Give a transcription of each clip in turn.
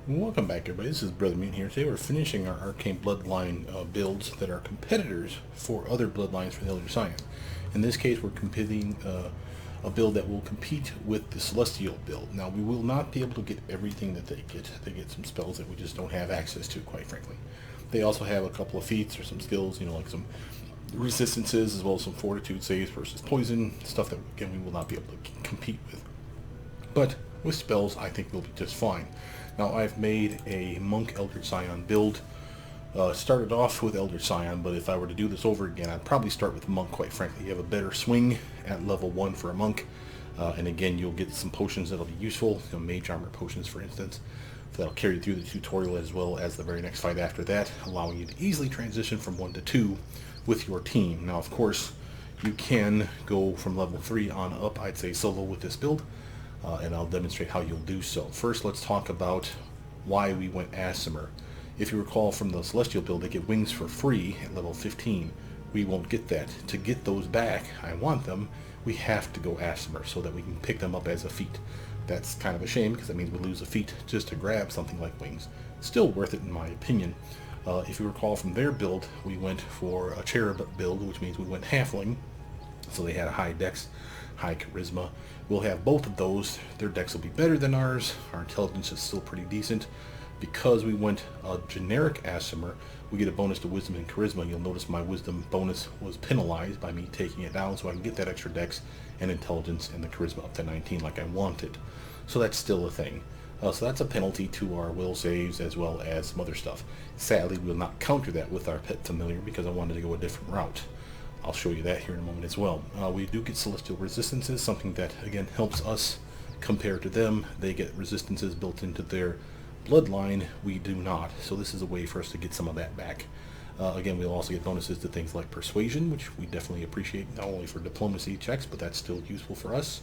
Welcome back, everybody. This is Brothermutant here. Today we're finishing our Arcane Bloodline builds that are competitors for other bloodlines for the Eldritch Scion. In this case, we're competing a build that will compete with the Celestial build. Now, we will not be able to get everything that they get. They get some spells that we just don't have access to, quite frankly. They also have a couple of feats or some skills, like some resistances as well as some fortitude saves versus poison, stuff that, again, we will not be able to compete with. But with spells, I think we'll be just fine. Now, I've made a Monk Eldritch Scion build. Started off with Eldritch Scion, but if I were to do this over again, I'd probably start with Monk, quite frankly. You have a better swing at level 1 for a Monk. And again, you'll get some potions that'll be useful. Mage armor potions, for instance. That'll carry you through the tutorial as well as the very next fight after that, allowing you to easily transition from 1 to 2 with your team. Now, of course, you can go from level 3 on up, I'd say solo with this build. And I'll demonstrate how you'll do so. First, let's talk about why we went Aasimar. If you recall from the Celestial build, they get wings for free at level 15. We won't get that. To get those back, I want them, we have to go Aasimar so that we can pick them up as a feat. That's kind of a shame because that means we lose a feat just to grab something like wings. Still worth it in my opinion. If you recall from their build, we went for a cherub build, which means we went halfling. So they had a high dex, high charisma. We'll have both of those. Their dex will be better than ours. Our intelligence is still pretty decent. Because we went a generic Aasimar, we get a bonus to wisdom and charisma. You'll notice my wisdom bonus was penalized by me taking it down so I can get that extra dex and intelligence and the charisma up to 19 like I wanted. So that's still a thing. So that's a penalty to our will saves as well as some other stuff. Sadly, we'll not counter that with our pet familiar because I wanted to go a different route. I'll show you that here in a moment as well. We do get celestial resistances, something that again helps us compared to them. They get resistances built into their bloodline, we do not. So this is a way for us to get some of that back. Again, we'll also get bonuses to things like persuasion, which we definitely appreciate, not only for diplomacy checks, but that's still useful for us.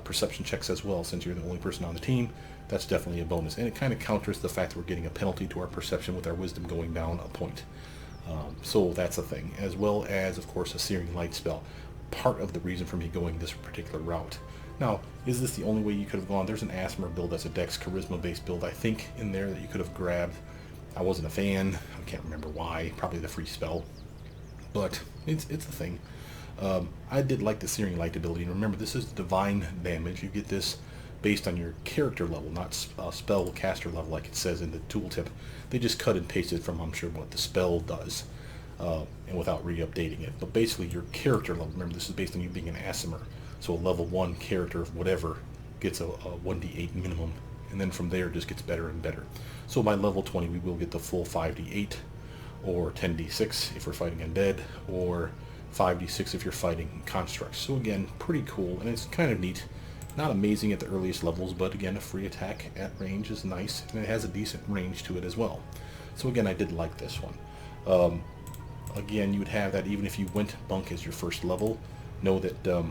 Perception checks as well, since you're the only person on the team, that's definitely a bonus. And it kind of counters the fact that we're getting a penalty to our perception with our wisdom going down a point. So that's a thing, as well as, of course, a Searing Light spell. Part of the reason for me going this particular route. Now, is this the only way you could have gone? There's an Aasimar build that's a Dex Charisma-based build, I think, in there that you could have grabbed. I wasn't a fan. I can't remember why. Probably the free spell. But it's a thing. I did like the Searing Light ability. And remember, this is divine damage. You get this based on your character level, not spell caster level like it says in the tooltip. They just cut and pasted from, I'm sure, what the spell does, and without re-updating it. But basically, your character level, remember, this is based on you being an Aasimar. So a level 1 character of whatever gets a 1d8 minimum, and then from there it just gets better and better. So by level 20, we will get the full 5d8, or 10d6 if we're fighting undead, or 5d6 if you're fighting constructs. So again, pretty cool, and it's kind of neat. Not amazing at the earliest levels, but again, a free attack at range is nice, and it has a decent range to it as well. So again, I did like this one. Again, you would have that even if you went Monk as your first level. Know that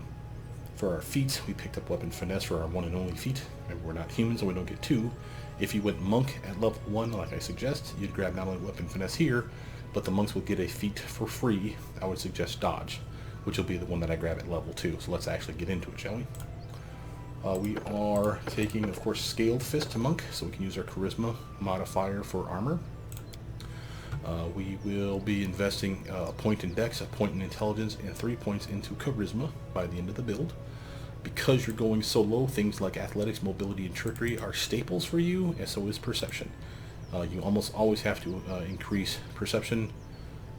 for our feats, we picked up Weapon Finesse for our one and only feat. Remember, we're not human, so we don't get 2. If you went Monk at level 1, like I suggest, you'd grab not only Weapon Finesse here, but the monks will get a feat for free. I would suggest Dodge, which will be the one that I grab at level 2. So let's actually get into it, shall we? We are taking, of course, Scaled Fist to Monk, so we can use our Charisma modifier for armor. We will be investing a point in Dex, a point in Intelligence, and 3 points into Charisma by the end of the build. Because you're going so low, things like Athletics, Mobility, and Trickery are staples for you, and so is Perception. You almost always have to increase Perception.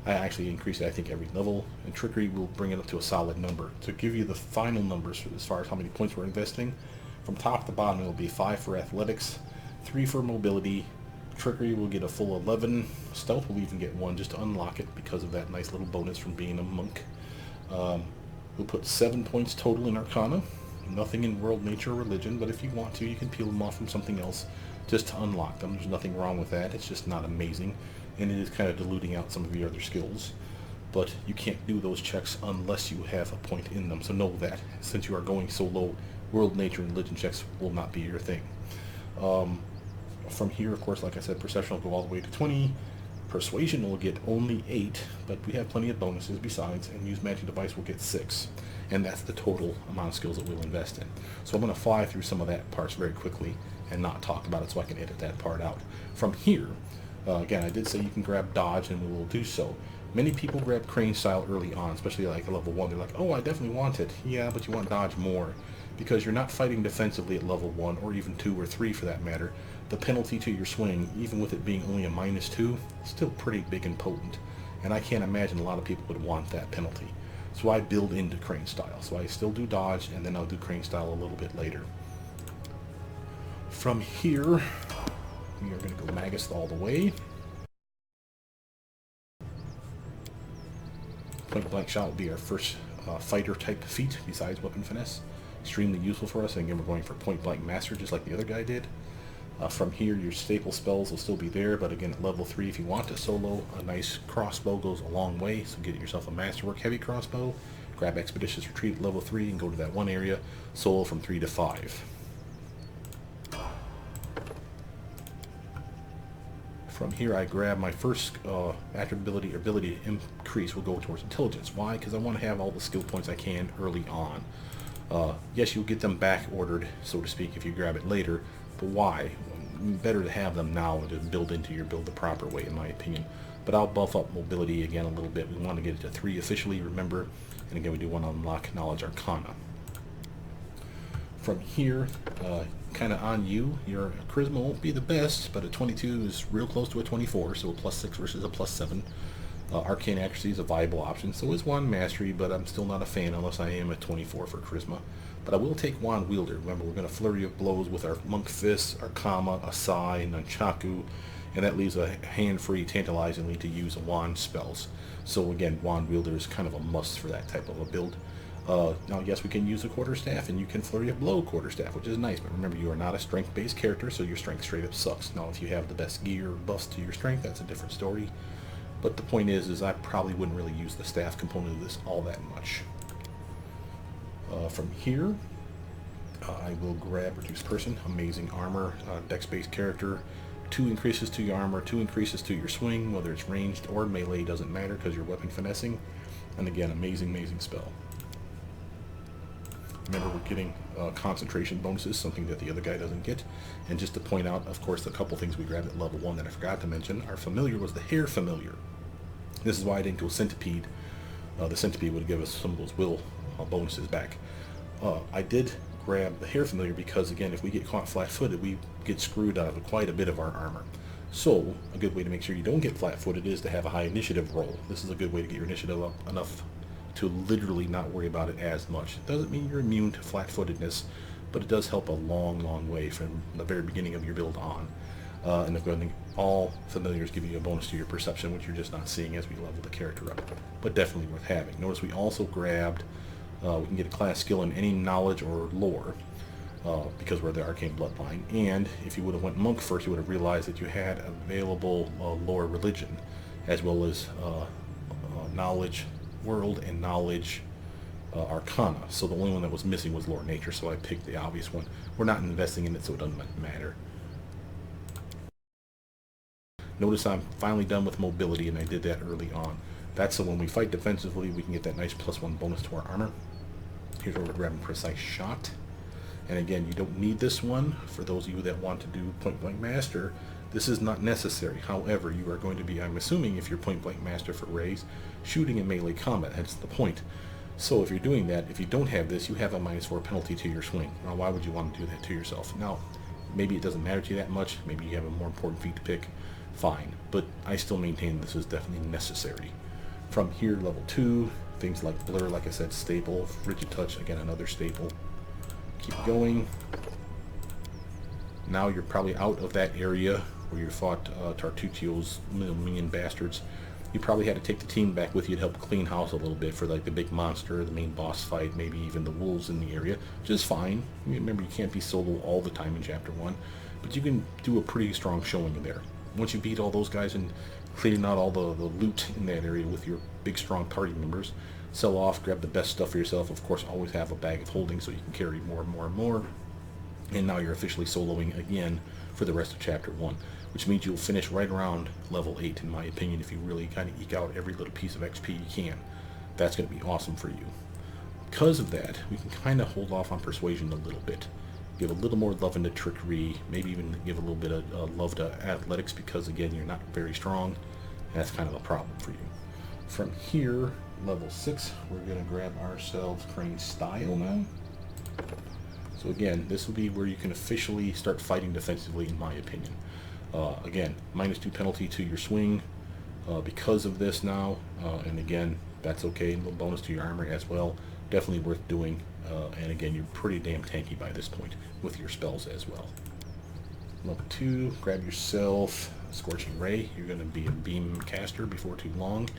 I actually increase it, I think, every level, and Trickery will bring it up to a solid number. To give you the final numbers as far as how many points we're investing, from top to bottom it will be 5 for Athletics, 3 for Mobility, Trickery will get a full 11, Stealth will even get 1 just to unlock it because of that nice little bonus from being a monk. We'll put 7 points total in Arcana, nothing in World, Nature, or Religion, but if you want to, you can peel them off from something else just to unlock them. There's nothing wrong with that, it's just not amazing. And it is kind of diluting out some of your other skills. But you can't do those checks unless you have a point in them. So know that, since you are going so low, World, Nature, and Religion checks will not be your thing. From here, of course, like I said, Perception will go all the way to 20. Persuasion will get only 8, but we have plenty of bonuses besides, and Use Magic Device will get 6. And that's the total amount of skills that we'll invest in. So I'm going to fly through some of that parts very quickly, and not talk about it so I can edit that part out. From here, again, I did say you can grab dodge, and we will do so. Many people grab crane style early on, especially like level 1. They're like, oh, I definitely want it. Yeah, but you want dodge more, because you're not fighting defensively at level 1, or even 2 or 3 for that matter. The penalty to your swing, even with it being only a -2, is still pretty big and potent. And I can't imagine a lot of people would want that penalty. So I build into crane style. So I still do dodge, and then I'll do crane style a little bit later. From here, we are going to go Magus all the way. Point blank shot will be our first fighter type feat besides weapon finesse. Extremely useful for us, and again we're going for point blank master just like the other guy did. From here your staple spells will still be there, but again at level 3 if you want to solo, a nice crossbow goes a long way, so get yourself a masterwork heavy crossbow, grab expeditious retreat at level 3 and go to that one area, solo from 3 to 5. From here I grab my first attribute ability to increase will go towards intelligence. Why? Because I want to have all the skill points I can early on. Yes, you'll get them back ordered, so to speak, if you grab it later, but why? Better to have them now and to build into your build the proper way, in my opinion. But I'll buff up mobility again a little bit. We want to get it to 3 officially, remember, and again we do want to unlock knowledge arcana. From here, kind of on you, your charisma won't be the best, but a 22 is real close to a 24, so a +6 versus a +7. Arcane accuracy is a viable option, so is wand mastery, but I'm still not a fan unless I am at 24 for charisma. But I will take wand wielder. Remember, we're going to flurry of blows with our monk fists, our kama, asai, nunchaku, and that leaves a hand-free tantalizingly to use wand spells. So again, wand wielder is kind of a must for that type of a build. Now, yes, we can use a quarterstaff, and you can flurry of blow quarterstaff, which is nice, but remember, you are not a strength-based character, so your strength straight up sucks. Now, if you have the best gear or buffs to your strength, that's a different story. But the point is I probably wouldn't really use the staff component of this all that much. From here, I will grab Reduce Person, amazing armor, dex-based character, 2 increases to your armor, 2 increases to your swing, whether it's ranged or melee, doesn't matter because you're weapon finessing, and again, amazing spell. Remember, we're getting concentration bonuses, something that the other guy doesn't get. And just to point out, of course, the couple things we grabbed at level 1 that I forgot to mention, our familiar was the hair familiar. This is why I didn't go centipede. The centipede would give us some of those will bonuses back. I did grab the hair familiar because, again, if we get caught flat-footed, we get screwed out of quite a bit of our armor. So, a good way to make sure you don't get flat-footed is to have a high initiative roll. This is a good way to get your initiative up enough to literally not worry about it as much. It doesn't mean you're immune to flat-footedness, but it does help a long way from the very beginning of your build on. And I think all familiars give you a bonus to your perception, which you're just not seeing as we level the character up, but definitely worth having. Notice we also grabbed, we can get a class skill in any knowledge or lore, because we're the Arcane Bloodline, and if you would have went monk first, you would have realized that you had available lore religion, as well as knowledge world and knowledge arcana. So the only one that was missing was lore nature, so I picked the obvious one. We're not investing in it, so it doesn't matter. Notice I'm finally done with mobility, and I did that early on. That's so when we fight defensively, we can get that nice +1 bonus to our armor. Here's where we're grabbing precise shot. And again, you don't need this one. For those of you that want to do point blank master, this is not necessary. However, you are going to be, I'm assuming, if you're point blank master for rays, shooting in melee combat. That's the point. So if you're doing that, if you don't have this, you have a -4 penalty to your swing. Now, why would you want to do that to yourself? Now, maybe it doesn't matter to you that much. Maybe you have a more important feat to pick. Fine. But I still maintain this is definitely necessary. From here, level 2, things like blur, like I said, staple. Rigid touch, again, another staple. Keep going. Now you're probably out of that area where you fought Tartuccio's minion bastards. You probably had to take the team back with you to help clean house a little bit for like the big monster, the main boss fight, maybe even the wolves in the area, which is fine. Remember, you can't be solo all the time in Chapter 1, but you can do a pretty strong showing in there. Once you beat all those guys and clearing out all the loot in that area with your big strong party members, sell off, grab the best stuff for yourself. Of course, always have a bag of holding so you can carry more and more. And now you're officially soloing again for the rest of Chapter 1, which means you'll finish right around level 8, in my opinion, if you really kind of eke out every little piece of XP you can. That's going to be awesome for you. Because of that, we can kind of hold off on persuasion a little bit. give a little more love into trickery, maybe even give a little bit of love to athletics, because again, you're not very strong, and that's kind of a problem for you. From here, level 6, we're going to grab ourselves Crane Style now. So again, this will be where you can officially start fighting defensively, in my opinion. Again, -2 penalty to your swing because of this now, and again, that's okay, a little bonus to your armor as well. Definitely worth doing, and again, you're pretty damn tanky by this point with your spells as well. Level 2, grab yourself Scorching Ray. You're going to be a beam caster before too long.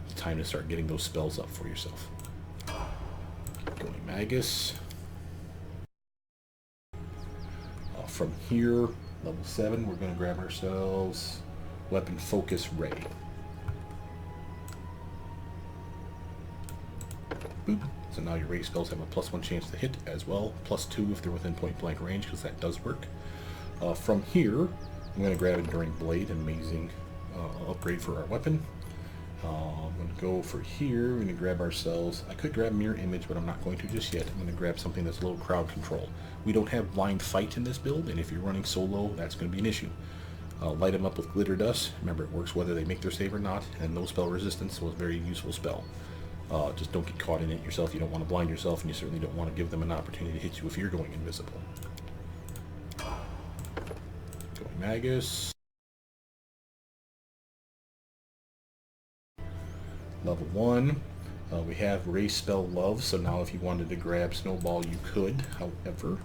It's time to start getting those spells up for yourself. Going Magus. From here, level 7, we're going to grab ourselves Weapon Focus Ray. Boop. So now your ray spells have a +1 chance to hit as well, +2 if they're within point blank range, because that does work. From here, I'm going to grab Enduring Blade, amazing upgrade for our weapon. I'm going to go for here, we're going to grab ourselves, I could grab Mirror Image, but I'm not going to just yet. I'm going to grab something that's a little crowd control. We don't have blind fight in this build, and if you're running solo, that's going to be an issue. Light them up with Glitter Dust. Remember, it works whether they make their save or not, and no spell resistance, so it's a very useful spell. Just don't get caught in it yourself. You don't want to blind yourself, and you certainly don't want to give them an opportunity to hit you if you're going invisible. Going Magus. Level 1, we have Ray Spell Love, so now if you wanted to grab Snowball, you could. However,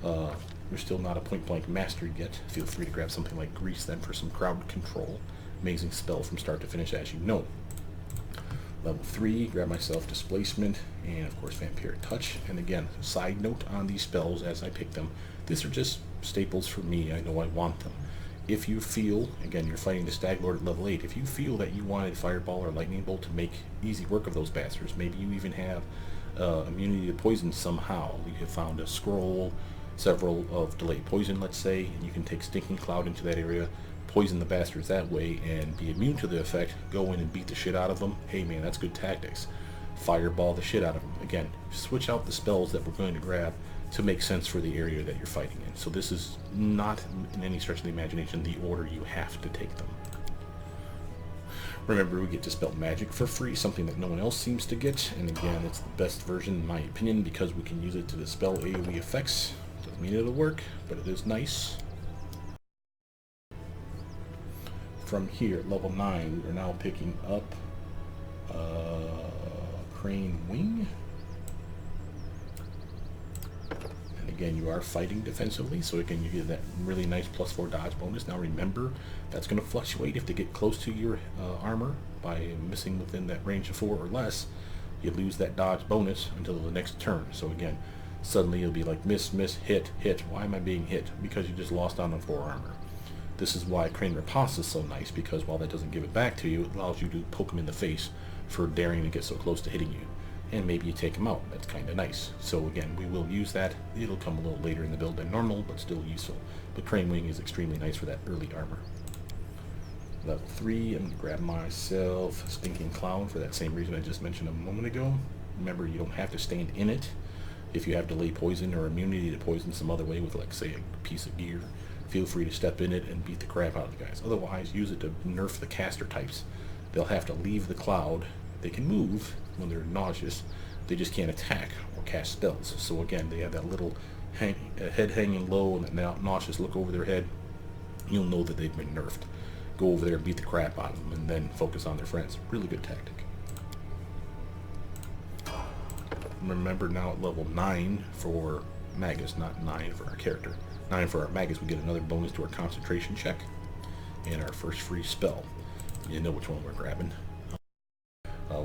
you're still not a point blank master yet. Feel free to grab something like Grease then for some crowd control. Amazing spell from start to finish, as you know. Level 3, grab myself Displacement, and of course Vampire Touch. And again, side note on these spells as I pick them, these are just staples for me. I know I want them. If you feel, again, you're fighting the Stag Lord at level 8, if you feel that you wanted Fireball or Lightning Bolt to make easy work of those bastards, maybe you even have immunity to poison somehow. You have found a scroll, several of Delayed Poison, let's say, and you can take Stinking Cloud into that area, poison the bastards that way, and be immune to the effect, go in and beat the shit out of them. Hey man, that's good tactics. Fireball the shit out of them. Again, switch out the spells that we're going to grab to make sense for the area that you're fighting in. So this is not, in any stretch of the imagination, the order you have to take them. Remember, we get Dispel Magic for free, something that no one else seems to get, and again, it's the best version in my opinion because we can use it to dispel AoE effects. Doesn't mean it'll work, but it is nice. From here, level 9, we're now picking up Crane Wing. Again, you are fighting defensively, so again, you get that really nice +4 dodge bonus. Now remember, that's going to fluctuate. If they get close to your armor by missing within that range of 4 or less, you lose that dodge bonus until the next turn. So again, suddenly you'll be like miss, miss, hit, hit. Why am I being hit? Because you just lost on 4 armor. This is why Crane Riposte is so nice, because while that doesn't give it back to you, it allows you to poke him in the face for daring to get so close to hitting you. And maybe you take them out. That's kind of nice. So again, we will use that. It'll come a little later in the build than normal, but still useful. But Crane Wing is extremely nice for that early armor. Level 3, I'm going to grab myself Stinking Cloud for that same reason I just mentioned a moment ago. Remember, you don't have to stand in it. If you have Delay Poison or immunity to poison some other way with, like, say, a piece of gear, feel free to step in it and beat the crap out of the guys. Otherwise, use it to nerf the caster types. They'll have to leave the cloud. They can move when they're nauseous, they just can't attack or cast spells. So again, they have that little head hanging low and that nauseous look over their head. You'll know that they've been nerfed. Go over there and beat the crap out of them, and then focus on their friends. Really good tactic. Remember, now at level 9 for Magus, not 9 for our character. 9 for our Magus, we get another bonus to our concentration check and our first free spell. You know which one we're grabbing.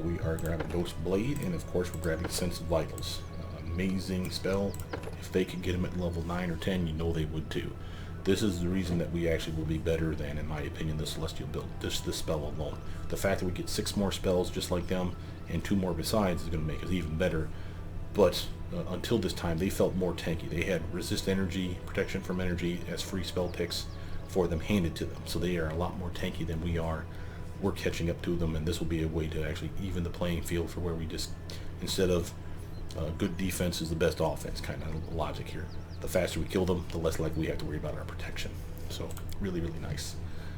We are grabbing Ghost Blade, and of course we're grabbing Sense of Vitals. Amazing spell. If they could get them at level 9 or 10, you know they would too. This is the reason that we actually will be better than, in my opinion, the Celestial build. This spell alone. The fact that we get 6 more spells just like them, and 2 more besides, is going to make us even better. But until this time, they felt more tanky. They had resist energy, protection from energy as free spell picks for them handed to them. So they are a lot more tanky than we are. We're catching up to them, and this will be a way to actually even the playing field for where we just, instead of good defense is the best offense kind of logic here. The faster we kill them, the less likely we have to worry about our protection. So really, really nice.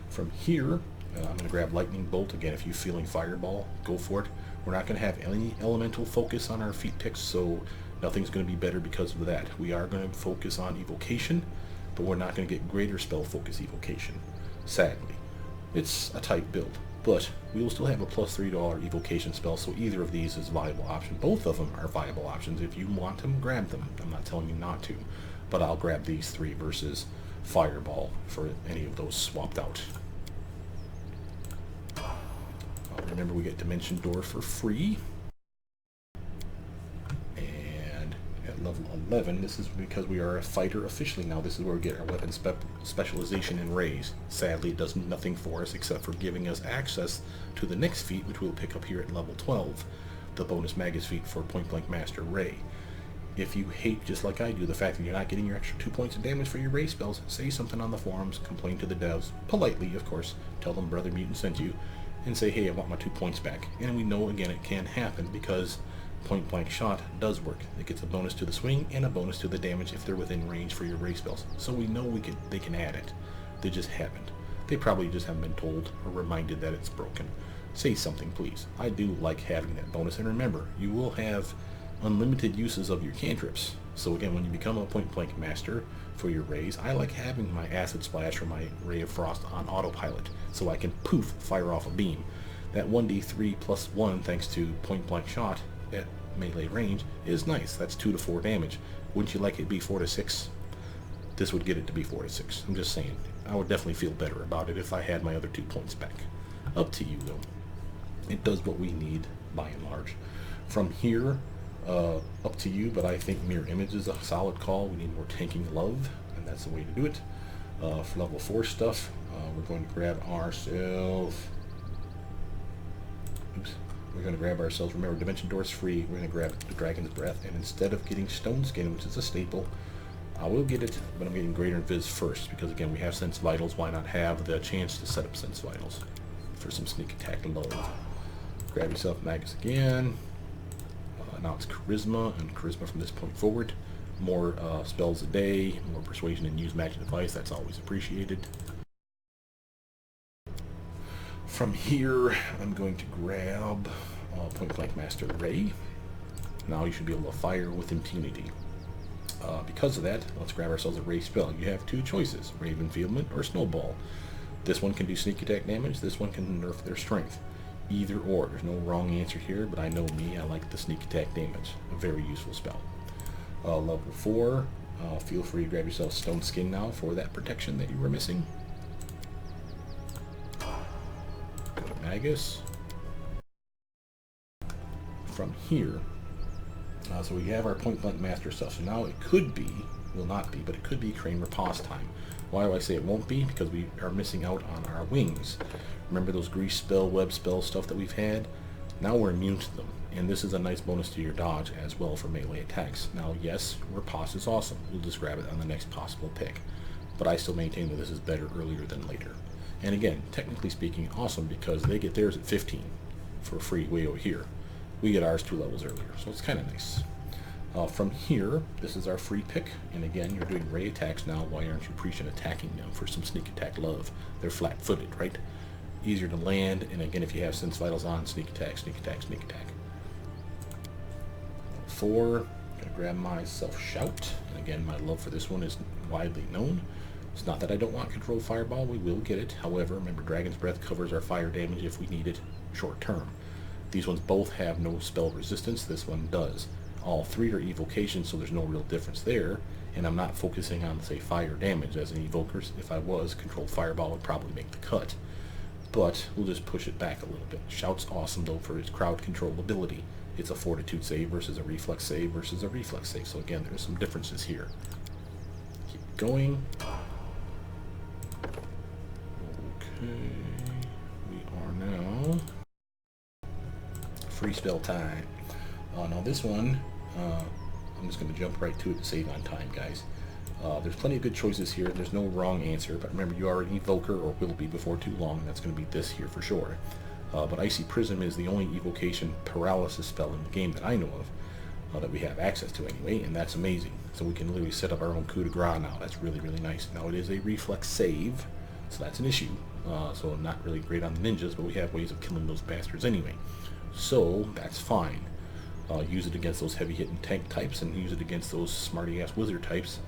From here, I'm going to grab Lightning Bolt. Again, if you're feeling Fireball, go for it. We're not going to have any elemental focus on our feat picks, so nothing's going to be better because of that. We are going to focus on evocation, but we're not going to get greater spell focus evocation, sadly. It's a tight build, but we will still have a plus $3 evocation spell, so either of these is a viable option. Both of them are viable options. If you want them, grab them. I'm not telling you not to, but I'll grab these three versus Fireball for any of those swapped out. Remember, we get Dimension Door for free. And at level 11, this is because we are a fighter officially now. This is where we get our weapon specialization and raise. Sadly, it does nothing for us except for giving us access to the next feat, which we'll pick up here at level 12, the bonus Magus feat for Point Blank Master Ray. If you hate, just like I do, the fact that you're not getting your extra 2 points of damage for your Ray spells, say something on the forums, complain to the devs, politely, of course, tell them Brothermutant sent you, and say, hey, I want my 2 points back. And we know, again, it can happen because Point Blank Shot does work. It gets a bonus to the swing and a bonus to the damage if they're within range for your Ray spells. So we know they can add it. They just haven't. They probably just haven't been told or reminded that it's broken. Say something, please. I do like having that bonus. And remember, you will have unlimited uses of your cantrips. So again, when you become a Point Blank Master for your rays, I like having my Acid Splash or my Ray of Frost on autopilot, so I can poof, fire off a beam. That 1d3 plus 1, thanks to Point Blank Shot at melee range, is nice. That's 2 to 4 damage. Wouldn't you like it to be 4 to 6? This would get it to be 4 to 6. I'm just saying. I would definitely feel better about it if I had my other 2 points back. Up to you, though. It does what we need, by and large. From here, up to you, but I think Mirror Image is a solid call. We need more tanking love, and that's the way to do it. For level 4 stuff, we're going to grab ourselves... We're going to grab ourselves, remember, Dimension Door is free. We're going to grab the Dragon's Breath, and instead of getting Stone Skin, which is a staple, I will get it, but I'm getting Greater Invis first, because again, we have Sense Vitals. Why not have the chance to set up Sense Vitals for some sneak attack love? Grab yourself Magus again. Now it's Charisma, and Charisma from this point forward. More spells a day, more Persuasion and Use Magic Device, that's always appreciated. From here, I'm going to grab Point Blank Master Ray. Now you should be able to fire with impunity. Because of that, let's grab ourselves a Ray spell. You have 2 choices, Ravenfieldment or Snowball. This one can do sneak attack damage, this one can nerf their strength. Either or, there's no wrong answer here, but I know me, I like the sneak attack damage. A very useful spell. Level 4, feel free to grab yourself Stone Skin now for that protection that you were missing. Go to Magus. From here, so we have our Point Blank Master stuff. So now it could be, will not be, but it could be Crane Riposte time. Why do I say it won't be? Because we are missing out on our wings. Remember those grease spell, web spell stuff that we've had? Now we're immune to them, and this is a nice bonus to your dodge as well for melee attacks. Now yes, Riposte is awesome. We'll just grab it on the next possible pick. But I still maintain that this is better earlier than later. And again, technically speaking, awesome because they get theirs at 15 for free way over here. We get ours 2 levels earlier, so it's kind of nice. From here, this is our free pick, and again, you're doing Ray attacks now. Why aren't you preaching attacking them for some sneak attack love? They're flat-footed, right? Easier to land, and again, if you have Sense Vitals on, sneak attack, sneak attack, sneak attack. 4, I'm going to grab myself Shout, and again, my love for this one is widely known. It's not that I don't want Control Fireball, we will get it. However, remember, Dragon's Breath covers our fire damage if we need it short term. These ones both have no spell resistance, this one does. All 3 are evocations, so there's no real difference there, and I'm not focusing on, say, fire damage as an evoker. If I was, Controlled Fireball would probably make the cut, but we'll just push it back a little bit. Shout's awesome, though, for its crowd control ability. It's a Fortitude save versus a Reflex save versus a Reflex save, so again, there's some differences here. Keep going. Okay, we are now free spell time. Now this one, I'm just going to jump right to it to save on time, guys. There's plenty of good choices here. There's no wrong answer, but remember, you are an evoker, or will be before too long. That's going to be this here for sure. But Icy Prism is the only evocation paralysis spell in the game that I know that we have access to anyway, and that's amazing. So we can literally set up our own coup de grace now. That's really, really nice. Now it is a reflex save, so that's an issue. So not really great on the ninjas, but we have ways of killing those bastards anyway. So that's fine. Use it against those heavy-hitting tank types, and use it against those smarty-ass wizard types.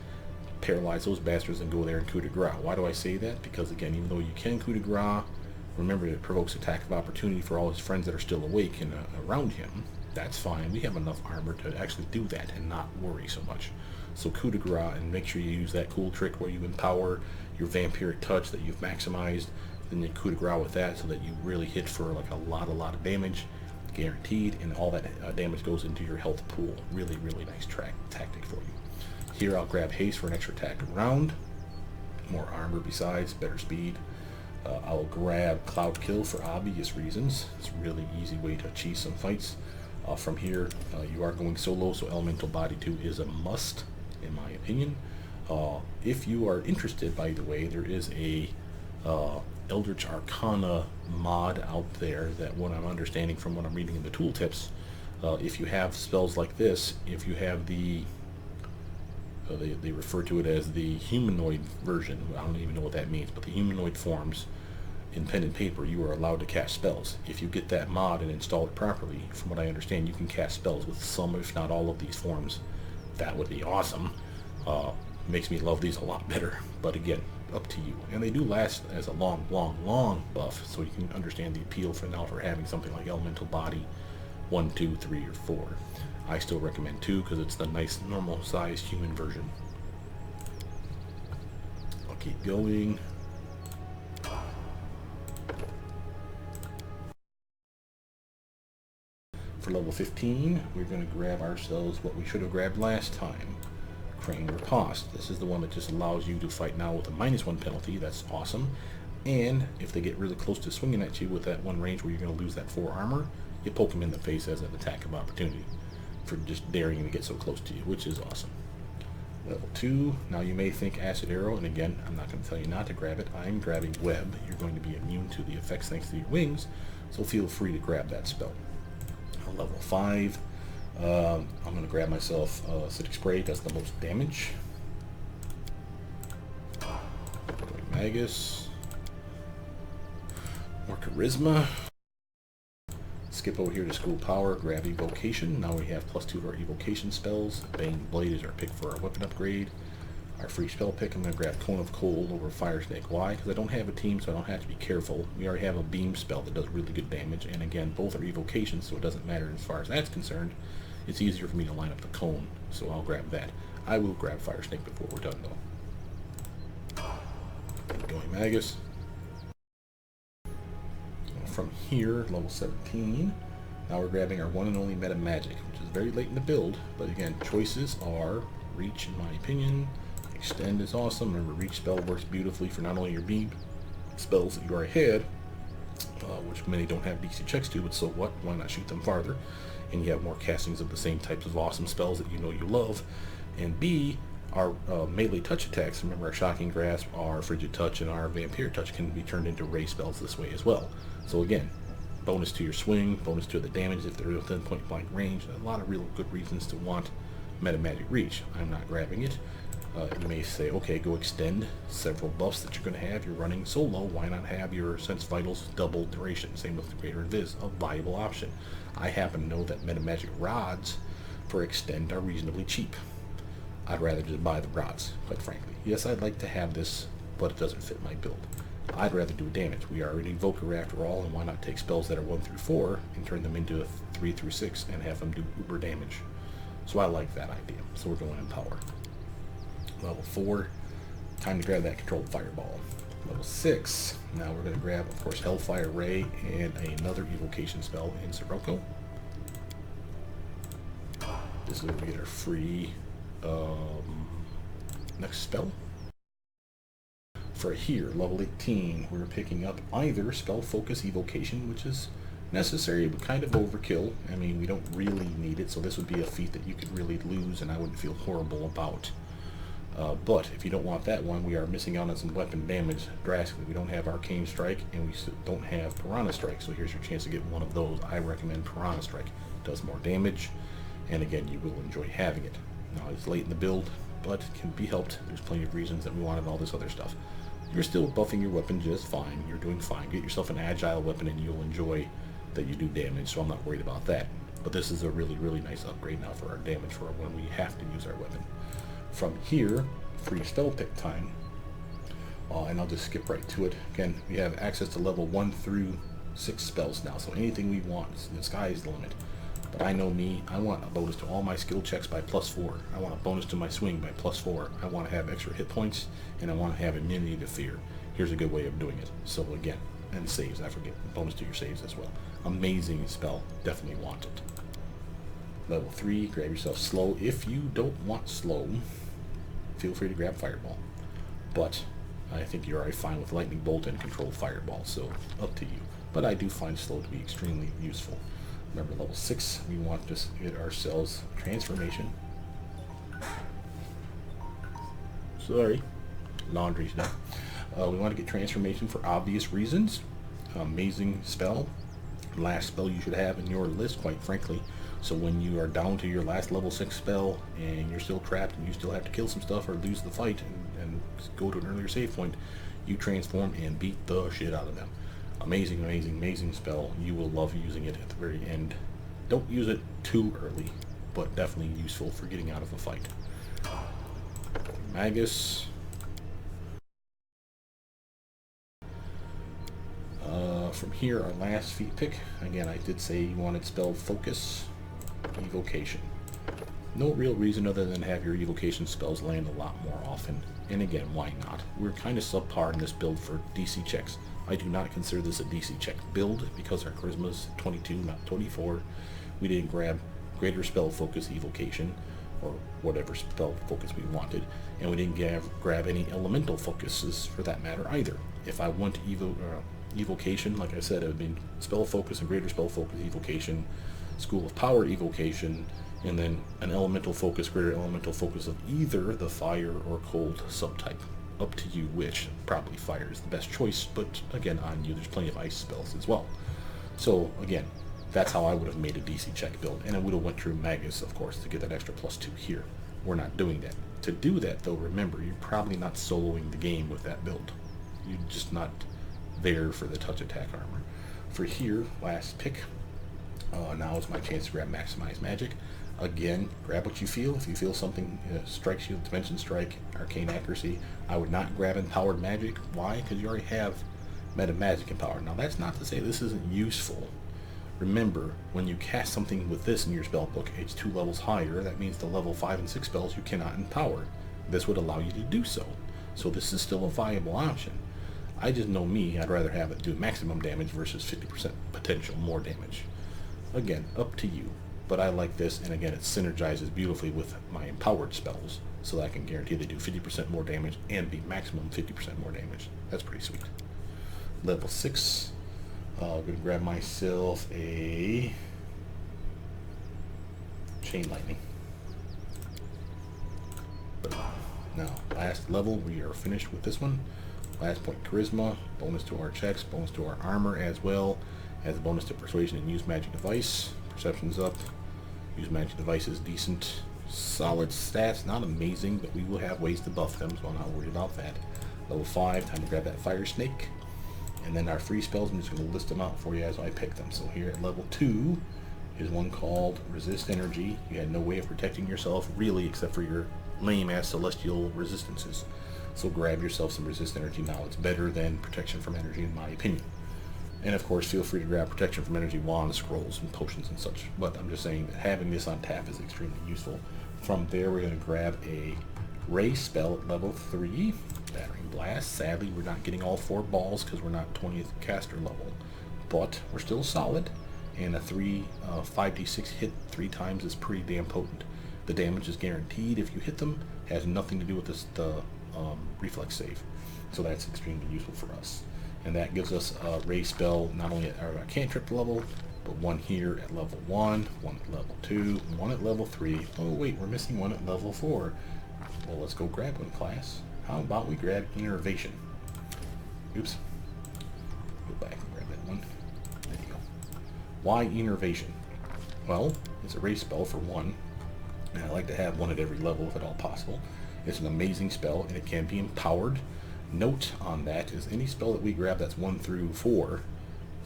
Paralyze those bastards and go there and coup de grace. Why do I say that? Because again, even though you can coup de grace, remember it provokes attack of opportunity for all his friends that are still awake and around him. That's fine. We have enough armor to actually do that and not worry so much. So coup de grace, and make sure you use that cool trick where you empower your vampiric touch that you've maximized, then you coup de grace with that so that you really hit for like a lot of damage, guaranteed, and all that damage goes into your health pool. Really, really nice tactic for you. Here I'll grab haste for an extra attack round, more armor besides, better speed. I'll grab Cloud Kill for obvious reasons. It's a really easy way to achieve some fights. From here, you are going solo, so Elemental Body 2 is a must, in my opinion. If you are interested, by the way, there is a Eldritch Arcana mod out there that, what I'm understanding from what I'm reading in the tooltips, if you have spells like this, if you have the they refer to it as the humanoid version. I don't even know what that means, but the humanoid forms in pen and paper, you are allowed to cast spells. If you get that mod and install it properly, from what I understand, you can cast spells with some, if not all, of these forms. That would be awesome. Makes me love these a lot better, but again, up to you. And they do last as a long buff, so you can understand the appeal for now for having something like Elemental Body 1, 2, 3, or 4. I still recommend 2 because it's the nice normal sized human version. I'll keep going. For level 15, we're going to grab ourselves what we should have grabbed last time. Crane Riposte. This is the one that just allows you to fight now with a -1 penalty. That's awesome. And if they get really close to swinging at you with that one range where you're going to lose that 4 armor, you poke them in the face as an attack of opportunity for just daring to get so close to you, which is awesome. Level 2, now you may think Acid Arrow, and again, I'm not going to tell you not to grab it. I'm grabbing Web. You're going to be immune to the effects thanks to your wings, so feel free to grab that spell. Level 5, I'm going to grab myself Acidic Spray, does the most damage. Magus. More Charisma. Skip over here to School Power, grab Evocation. Now we have +2 to our Evocation spells. Bane Blade is our pick for our weapon upgrade. Our free spell pick, I'm going to grab Cone of Cold over Fire Snake. Why? Because I don't have a team, so I don't have to be careful. We already have a beam spell that does really good damage, and again, both are evocations, so it doesn't matter as far as that's concerned. It's easier for me to line up the cone, so I'll grab that. I will grab Fire Snake before we're done, though. Keep going, Magus. From here, level 17, now we're grabbing our one and only Meta Magic, which is very late in the build, but again, choices are Reach, in my opinion. Extend is awesome. Remember, Reach spell works beautifully for not only your beam spells that you already had, which many don't have DC checks to, but so what? Why not shoot them farther? And you have more castings of the same types of awesome spells that you know you love. And B, our melee touch attacks, remember our Shocking Grasp, our Frigid Touch, and our Vampire Touch can be turned into ray spells this way as well. So again, bonus to your swing, bonus to the damage if they're within point blank range. A lot of real good reasons to want Meta Magic Reach. I'm not grabbing it. You may say, okay, go extend several buffs that you're going to have. You're running solo. Why not have your Sense Vitals double duration? Same with Greater Invis, a viable option. I happen to know that Meta Magic Rods for extend are reasonably cheap. I'd rather just buy the rods, quite frankly. Yes, I'd like to have this, but it doesn't fit my build. I'd rather do damage. We are an Evoker after all, and why not take spells that are 1 through 4 and turn them into a 3 through 6 and have them do uber damage. So I like that idea. So we're going in power. Level 4, time to grab that controlled fireball. Level 6, now we're going to grab, of course, Hellfire Ray and another evocation spell in Sirocco. This is where we get our free next spell. For here, level 18, we're picking up either Spell Focus Evocation, which is necessary but kind of overkill. I mean, we don't really need it, so this would be a feat that you could really lose and I wouldn't feel horrible about. But if you don't want that one, we are missing out on some weapon damage drastically. We don't have Arcane Strike and we don't have Piranha Strike, so here's your chance to get one of those. I recommend Piranha Strike. It does more damage and again, you will enjoy having it. Now, it's late in the build, but it can be helped. There's plenty of reasons that we wanted all this other stuff. You're still buffing your weapon just fine. You're doing fine. Get yourself an agile weapon and you'll enjoy that you do damage, so I'm not worried about that. But this is a really, really nice upgrade now for our damage for when we have to use our weapon. From here, free spell pick time. And I'll just skip right to it. Again, we have access to level 1 through 6 spells now, so anything we want, the sky is the limit. But I know me, I want a bonus to all my skill checks by +4. I want a bonus to my swing by +4. I want to have extra hit points, and I want to have immunity to fear. Here's a good way of doing it. So again, and saves, I forget, bonus to your saves as well. Amazing spell, definitely want it. Level 3, grab yourself slow. If you don't want slow, feel free to grab fireball. But I think you're already fine with lightning bolt and controlled fireball, so up to you. But I do find slow to be extremely useful. Remember, level 6, we want to get ourselves transformation. Sorry, laundry's done. We want to get transformation for obvious reasons. Amazing spell. Last spell you should have in your list, quite frankly. So when you are down to your last level 6 spell and you're still trapped and you still have to kill some stuff or lose the fight and go to an earlier save point, you transform and beat the shit out of them. Amazing, amazing, amazing spell. You will love using it at the very end. Don't use it too early, but definitely useful for getting out of a fight. Magus. From here, our last feat pick. Again, I did say you wanted spell focus, evocation. No real reason other than have your evocation spells land a lot more often. And again, why not? We're kind of subpar in this build for DC checks. I do not consider this a DC check build because our charisma's 22, not 24. We didn't grab greater spell focus evocation or whatever spell focus we wanted, and we didn't grab any elemental focuses for that matter either. If I want evocation, like I said, it would be spell focus and greater spell focus evocation, school of power evocation, and then an elemental focus, greater elemental focus of either the fire or cold subtype. Up to you which. Probably fire is the best choice, but again, on you, there's plenty of ice spells as well. So again, that's how I would have made a DC check build, and I would have went through Magus, of course, to get that extra +2 here. We're not doing that. To do that, though, remember, you're probably not soloing the game with that build. You're just not there for the touch attack armor. For here, last pick, now is my chance to grab Maximize Magic. Again, grab what you feel. If you feel something strikes you, Dimension Strike, Arcane Accuracy, I would not grab Empowered Magic. Why? Because you already have Meta Magic Empowered. Now, that's not to say this isn't useful. Remember, when you cast something with this in your spell book, it's 2 levels higher. That means the level 5 and 6 spells you cannot empower. This would allow you to do so. So this is still a viable option. I just know me, I'd rather have it do maximum damage versus 50% potential more damage. Again, up to you. But I like this, and again, it synergizes beautifully with my empowered spells, so that I can guarantee they do 50% more damage and be maximum 50% more damage. That's pretty sweet. Level 6. I'm going to grab myself a Chain Lightning. Now, last level, we are finished with this one. Last point, Charisma, bonus to our checks, bonus to our armor, as well as a bonus to Persuasion and Use Magic Device. Perception's up. Use Magic Device is decent. Solid stats, not amazing, but we will have ways to buff them, so I'm not worried about that. Level 5, time to grab that Fire Snake. And then our free spells, I'm just going to list them out for you as I pick them. So here at level 2 is one called Resist Energy. You had no way of protecting yourself, really, except for your lame-ass Celestial resistances. So grab yourself some Resist Energy now. It's better than Protection from Energy, in my opinion. And of course, feel free to grab Protection from Energy wands, scrolls, and potions and such. But I'm just saying that having this on tap is extremely useful. From there, we're going to grab a Ray spell at level 3. Battering Blast. Sadly, we're not getting all 4 balls because we're not 20th caster level. But we're still solid. And a 5d6 hit 3 times is pretty damn potent. The damage is guaranteed if you hit them. It has nothing to do with the reflex save. So that's extremely useful for us. And that gives us a Ray spell not only at our cantrip level, but one here at level 1, one at level 2, one at level 3. Oh wait, we're missing one at level 4. Well, let's go grab one, class. How about we grab Innervation? Oops. Go back and grab that one. There you go. Why Innervation? Well, it's a race spell for one, and I like to have one at every level if at all possible. It's an amazing spell, and it can be empowered. Note on that is any spell that we grab that's 1 through 4,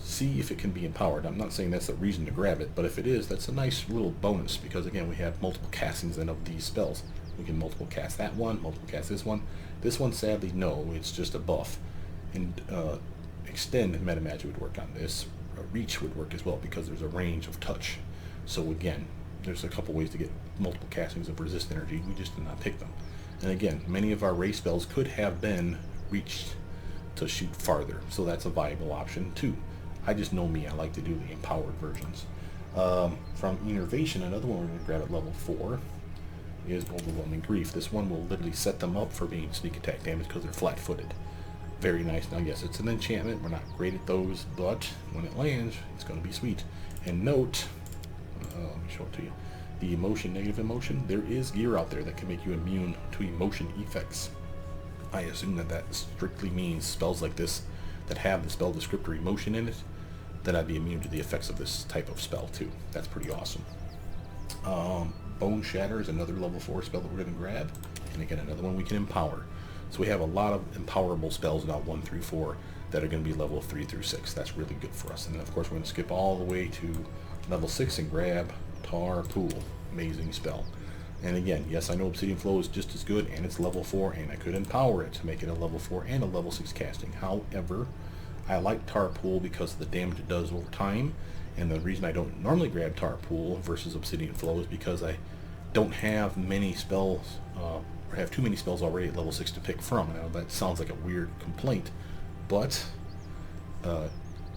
see if it can be empowered. I'm not saying that's the reason to grab it, but if it is, that's a nice little bonus, because again, we have multiple castings in of these spells. We can multiple cast that one, multiple cast this one. This one, sadly, no, it's just a buff. And extend meta magic would work on this. Reach would work as well, because there's a range of touch. So again, there's a couple ways to get multiple castings of resist energy. We just did not pick them. And again, many of our race spells could have been reached to shoot farther, so that's a viable option too. I just know me, I like to do the empowered versions. From Innervation, another one we're going to grab at level 4 is Overwhelming Grief. This one will literally set them up for being sneak attack damage because they're flat-footed. Very nice. Now yes, it's an enchantment, we're not great at those, but when it lands, it's going to be sweet. And note, let me show it to you, the emotion, negative emotion, there is gear out there that can make you immune to emotion effects. I assume that that strictly means spells like this that have the spell descriptor emotion in it, that I'd be immune to the effects of this type of spell too. That's pretty awesome. Bone Shatter is another level 4 spell that we're going to grab, and again, another one we can empower. So we have a lot of empowerable spells now 1 through 4 that are going to be level 3 through 6. That's really good for us. And then of course we're going to skip all the way to level 6 and grab Tar Pool. Amazing spell. And again, yes, I know Obsidian Flow is just as good, and it's level 4, and I could empower it to make it a level 4 and a level 6 casting. However, I like Tar Pool because of the damage it does over time, and the reason I don't normally grab Tar Pool versus Obsidian Flow is because I don't have many spells, or have too many spells already at level 6 to pick from. Now that sounds like a weird complaint, but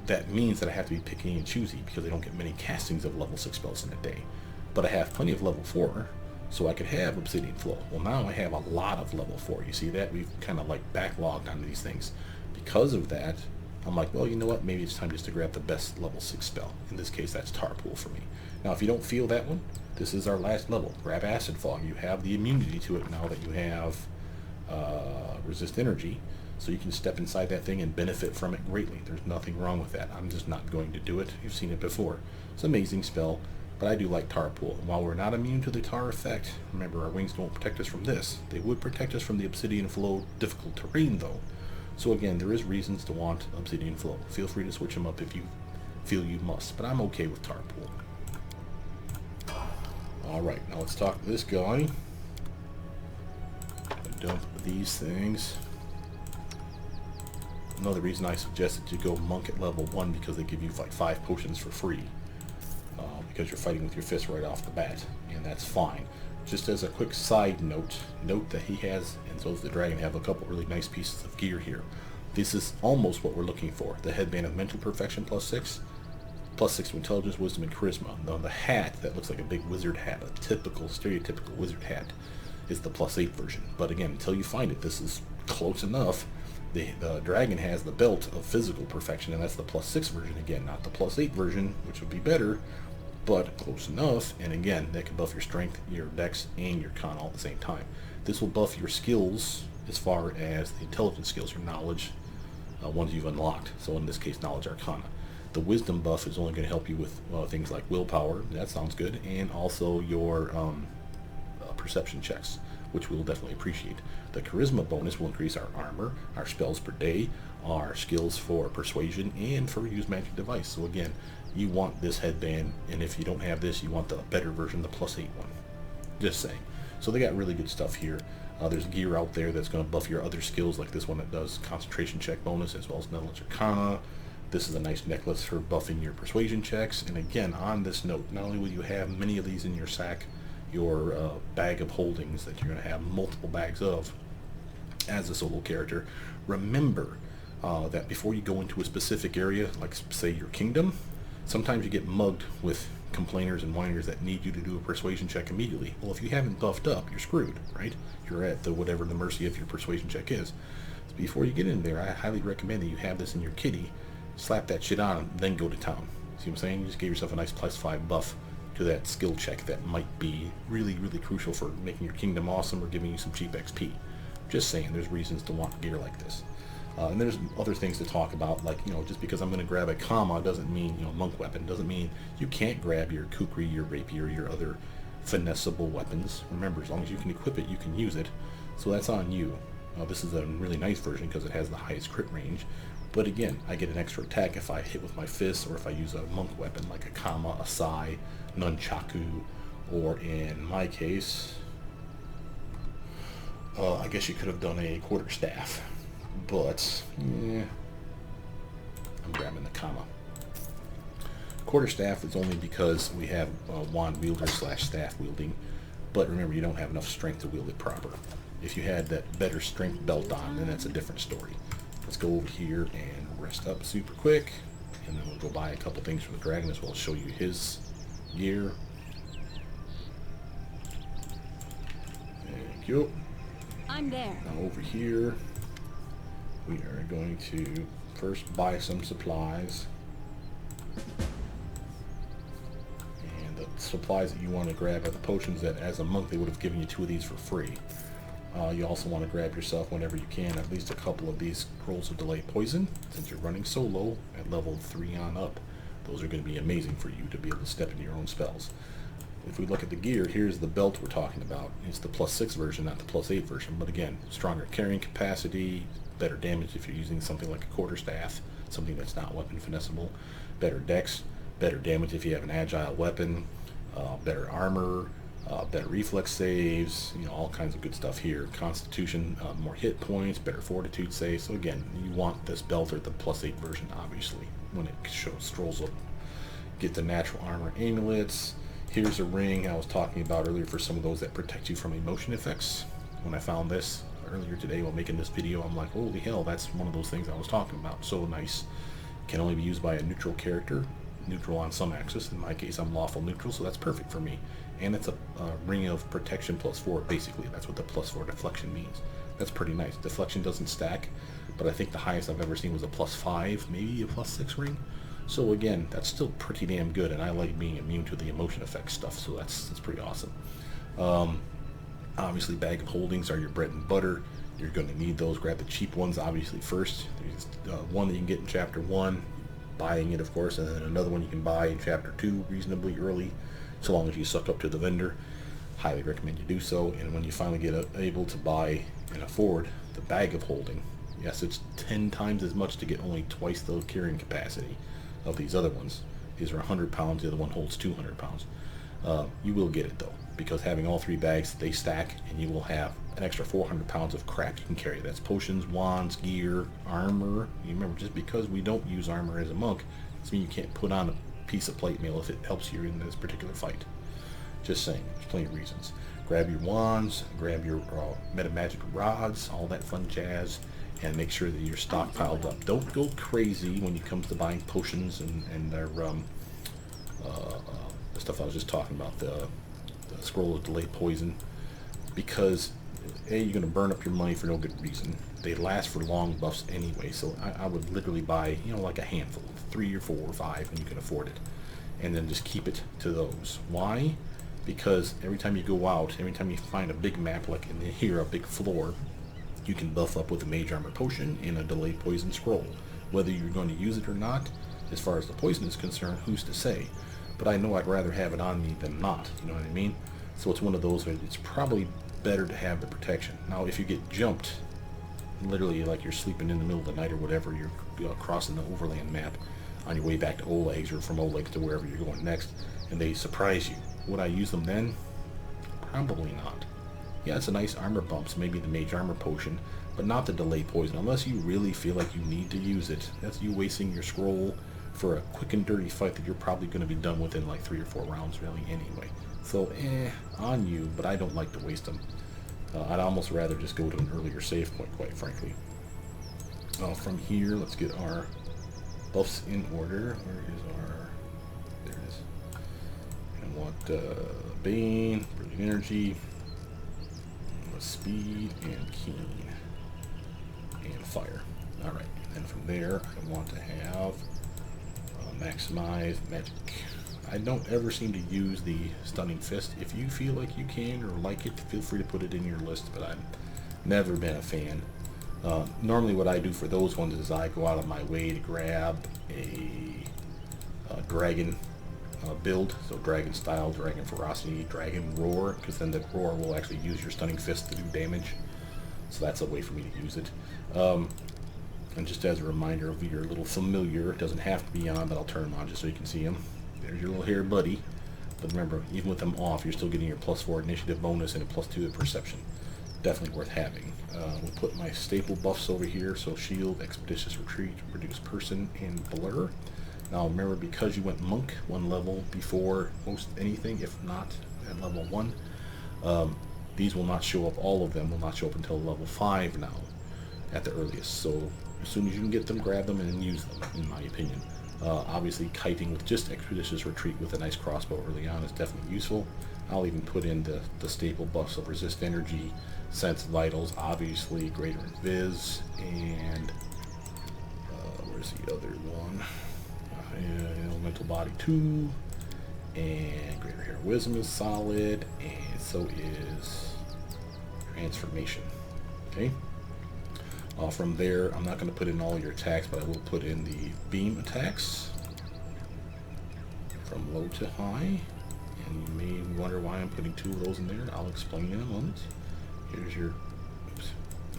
that means that I have to be picky and choosy because I don't get many castings of level 6 spells in a day. But I have plenty of level 4, so I could have Obsidian Flow. Well, now I have a lot of level 4. You see that? We've kind of like backlogged on these things. Because of that, I'm like, well, you know what? Maybe it's time just to grab the best level 6 spell. In this case, that's Tar Pool for me. Now, if you don't feel that one, this is our last level. Grab Acid Fog. You have the immunity to it now that you have resist energy, so you can step inside that thing and benefit from it greatly. There's nothing wrong with that. I'm just not going to do it. You've seen it before. It's an amazing spell, but I do like Tar Pool. And while we're not immune to the tar effect, remember our wings don't protect us from this. They would protect us from the Obsidian Flow difficult terrain though. So again, there is reasons to want Obsidian Flow. Feel free to switch them up if you feel you must, but I'm okay with Tar Pool. Alright, now let's talk to this guy. Dump these things. Another reason I suggested you go Monk at level 1 because they give you like 5 potions for free. Because you're fighting with your fist right off the bat, and that's fine. Just as a quick side note, note that he has, and so does the dragon, have a couple really nice pieces of gear here. This is almost what we're looking for. The headband of mental perfection +6, +6 to intelligence, wisdom, and charisma. Now the hat that looks like a big wizard hat, a typical, stereotypical wizard hat, is the +8 version. But again, until you find it, this is close enough. The dragon has the belt of physical perfection, and that's the +6 version again, not the +8 version, which would be better, but close enough. And again, that can buff your strength, your dex, and your con all at the same time. This will buff your skills as far as the intelligence skills, your knowledge, ones you've unlocked. So in this case, knowledge arcana. The wisdom buff is only going to help you with things like willpower. That sounds good. And also your perception checks, which we'll definitely appreciate. The charisma bonus will increase our armor, our spells per day, our skills for persuasion, and for use magic device. So again, you want this headband, and if you don't have this, you want the better version, the +8 one. Just saying. So they got really good stuff here. There's gear out there that's going to buff your other skills, like this one that does concentration check bonus, as well as knowledge arcana. This is a nice necklace for buffing your persuasion checks. And again, on this note, not only will you have many of these in your sack, your bag of holdings that you're going to have multiple bags of as a solo character, remember that before you go into a specific area, like say your kingdom, sometimes you get mugged with complainers and whiners that need you to do a persuasion check immediately. Well, if you haven't buffed up, you're screwed, right? You're at the whatever the mercy of your persuasion check is. So before you get in there, I highly recommend that you have this in your kitty, slap that shit on, and then go to town. See what I'm saying? You just gave yourself a nice +5 buff to that skill check that might be really, really crucial for making your kingdom awesome or giving you some cheap XP. Just saying, there's reasons to want gear like this. And there's other things to talk about, like, you know, just because I'm going to grab a comma doesn't mean, you know, monk weapon, doesn't mean you can't grab your kukri, your rapier, your other finessable weapons. Remember, as long as you can equip it, you can use it. So that's on you. This is a really nice version because it has the highest crit range. But again, I get an extra attack if I hit with my fists, or if I use a monk weapon like a kama, a sai, nunchaku, or in my case, I guess you could have done a quarterstaff. But, yeah, I'm grabbing the kama. Quarterstaff is only because we have wand wielder / staff wielding, but remember, you don't have enough strength to wield it proper. If you had that better strength belt on, then that's a different story. Let's go over here and rest up super quick, and then we'll go buy a couple things from the dragon as well as show you his gear. Thank you. I'm there. Now over here, we are going to first buy some supplies. And the supplies that you want to grab are the potions that, as a monk, they would have given you 2 of these for free. You also want to grab yourself, whenever you can, at least a couple of these scrolls of delay poison, since you're running solo at level 3 on up. Those are going to be amazing for you to be able to step into your own spells. If we look at the gear, here's the belt we're talking about. It's the +6 version, not the +8 version, but again, stronger carrying capacity, better damage if you're using something like a quarterstaff, something that's not weapon finessable, better dex, better damage if you have an agile weapon, better armor, better reflex saves, you know, all kinds of good stuff here. Constitution, more hit points, better fortitude saves. So again, you want this belt or the +8 version, obviously, when it strolls up. Get the natural armor amulets. Here's a ring I was talking about earlier for some of those that protect you from emotion effects. When I found this earlier today while making this video, I'm like, holy hell, that's one of those things I was talking about. So nice. Can only be used by a neutral character, neutral on some axis. In my case, I'm lawful neutral, so that's perfect for me. And it's a ring of protection +4, basically. That's what the +4 deflection means. That's pretty nice. Deflection doesn't stack, but I think the highest I've ever seen was a +5, maybe a +6 ring. So again, that's still pretty damn good, and I like being immune to the emotion effect stuff, so that's pretty awesome. Obviously, bag of holdings are your bread and butter. You're going to need those. Grab the cheap ones, obviously, first. There's one that you can get in Chapter 1, buying it, of course, and then another one you can buy in Chapter 2 reasonably early, so long as you suck up to the vendor. Highly recommend you do so. And when you finally get able to buy and afford the bag of holding, yes, it's 10 times as much to get only twice the carrying capacity of these other ones. These are 100 pounds, the other one holds 200 pounds. You will get it though, because having all 3 bags, they stack, and you will have an extra 400 pounds of crap you can carry. That's potions, wands, gear, armor. You remember, just because we don't use armor as a monk doesn't mean you can't put on a piece of plate mail if it helps you in this particular fight. Just saying, there's plenty of reasons. Grab your wands, grab your meta magic rods, all that fun jazz, and make sure that you're stockpiled up. Don't go crazy when it comes to buying potions and their the stuff I was just talking about, the scroll of delay poison, because A, you're going to burn up your money for no good reason. They last for long buffs anyway, so I would literally buy, you know, like a handful, 3 or 4 or 5, and you can afford it, and then just keep it to those. Why? Because every time you go out, every time you find a big map, like in here, a big floor, you can buff up with a mage armor potion and a delay poison scroll. Whether you're going to use it or not, as far as the poison is concerned, who's to say? But I know I'd rather have it on me than not, you know what I mean? So it's one of those where it's probably better to have the protection. Now, if you get jumped, literally like you're sleeping in the middle of the night or whatever, you're crossing the overland map on your way back to Oleg's, or from Oleg's to wherever you're going next, and they surprise you. Would I use them then? Probably not. Yeah, it's a nice armor bumps, maybe the mage armor potion, but not the delay poison, unless you really feel like you need to use it. That's you wasting your scroll for a quick and dirty fight that you're probably going to be done within like 3 or 4 rounds really anyway. So, on you, but I don't like to waste them. I'd almost rather just go to an earlier save point, quite frankly. From here, let's get our buffs in order. Where is our... There it is. I want Bane, Brilliant Energy, Speed, and Keen, and Fire. Alright, and from there, I want to have Maximize Magic. I don't ever seem to use the Stunning Fist. If you feel like you can or like it, feel free to put it in your list, but I've never been a fan Normally what I do for those ones is I go out of my way to grab a dragon build, so dragon style, dragon ferocity, dragon roar, because then the roar will actually use your stunning fist to do damage. So that's a way for me to use it. And just as a reminder, if you're a little familiar, it doesn't have to be on, but I'll turn them on just so you can see them. There's your little hair buddy. But remember, even with them off, you're still getting your +4 initiative bonus and a +2 perception. Definitely worth having. We'll put my staple buffs over here, so shield, expeditious retreat, reduce person, and blur. Now remember, because you went monk one level before most anything, if not at level 1, these will not show up, all of them will not show up until level 5 now, at the earliest. So as soon as you can get them, grab them and use them, in my opinion. Obviously kiting with just expeditious retreat with a nice crossbow early on is definitely useful. I'll even put in the staple buffs of resist energy, sense vitals, obviously greater invis, and where's the other one? Elemental body 2, and greater heroism is solid, and so is transformation. Okay. From there, I'm not going to put in all your attacks, but I will put in the beam attacks from low to high. And you may wonder why I'm putting 2 of those in there. I'll explain in a moment. Here's your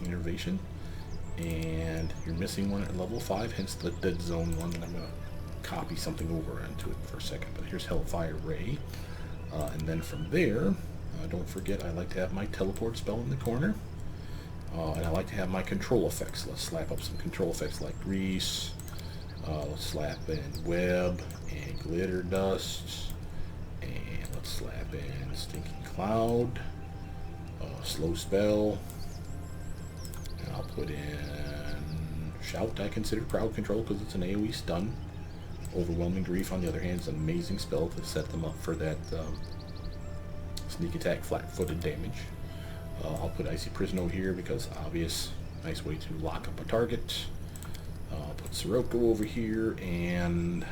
innervation, and you're missing one at level 5, hence the dead zone one. I'm going to copy something over into it for a second, but here's Hellfire Ray. And then from there, don't forget, I like to have my teleport spell in the corner. And I like to have my control effects. Let's slap up some control effects like grease. Let's slap in web and glitter dust. And let's slap in stinking cloud. Slow spell. And I'll put in shout. I consider crowd control because it's an AoE stun. Overwhelming grief, on the other hand, is an amazing spell to set them up for that sneak attack flat-footed damage. I'll put Icy Prison over here because obvious, nice way to lock up a target. I'll put Sirocco over here and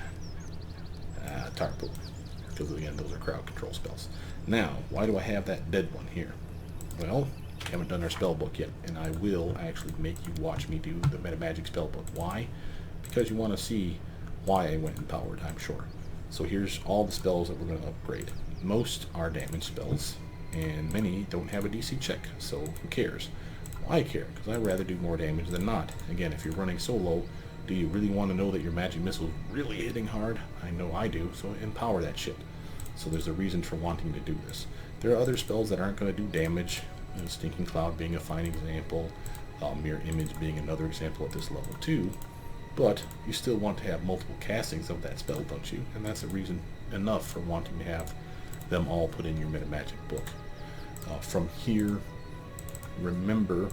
Tarpo, because again, those are crowd control spells. Now, why do I have that dead one here? Well, we haven't done our spell book yet, and I will actually make you watch me do the Meta Magic spell book. Why? Because you want to see why I went empowered, I'm sure. So here's all the spells that we're going to upgrade. Most are damage spells, and many don't have a DC check, so who cares? Well, I care, because I'd rather do more damage than not. Again, if you're running solo, do you really want to know that your magic missile is really hitting hard? I know I do, so empower that shit. So there's a reason for wanting to do this. There are other spells that aren't going to do damage, Stinking Cloud being a fine example, Mirror Image being another example at this level too, but you still want to have multiple castings of that spell, don't you? And that's a reason enough for wanting to have them all put in your Meta Magic book. From here, remember,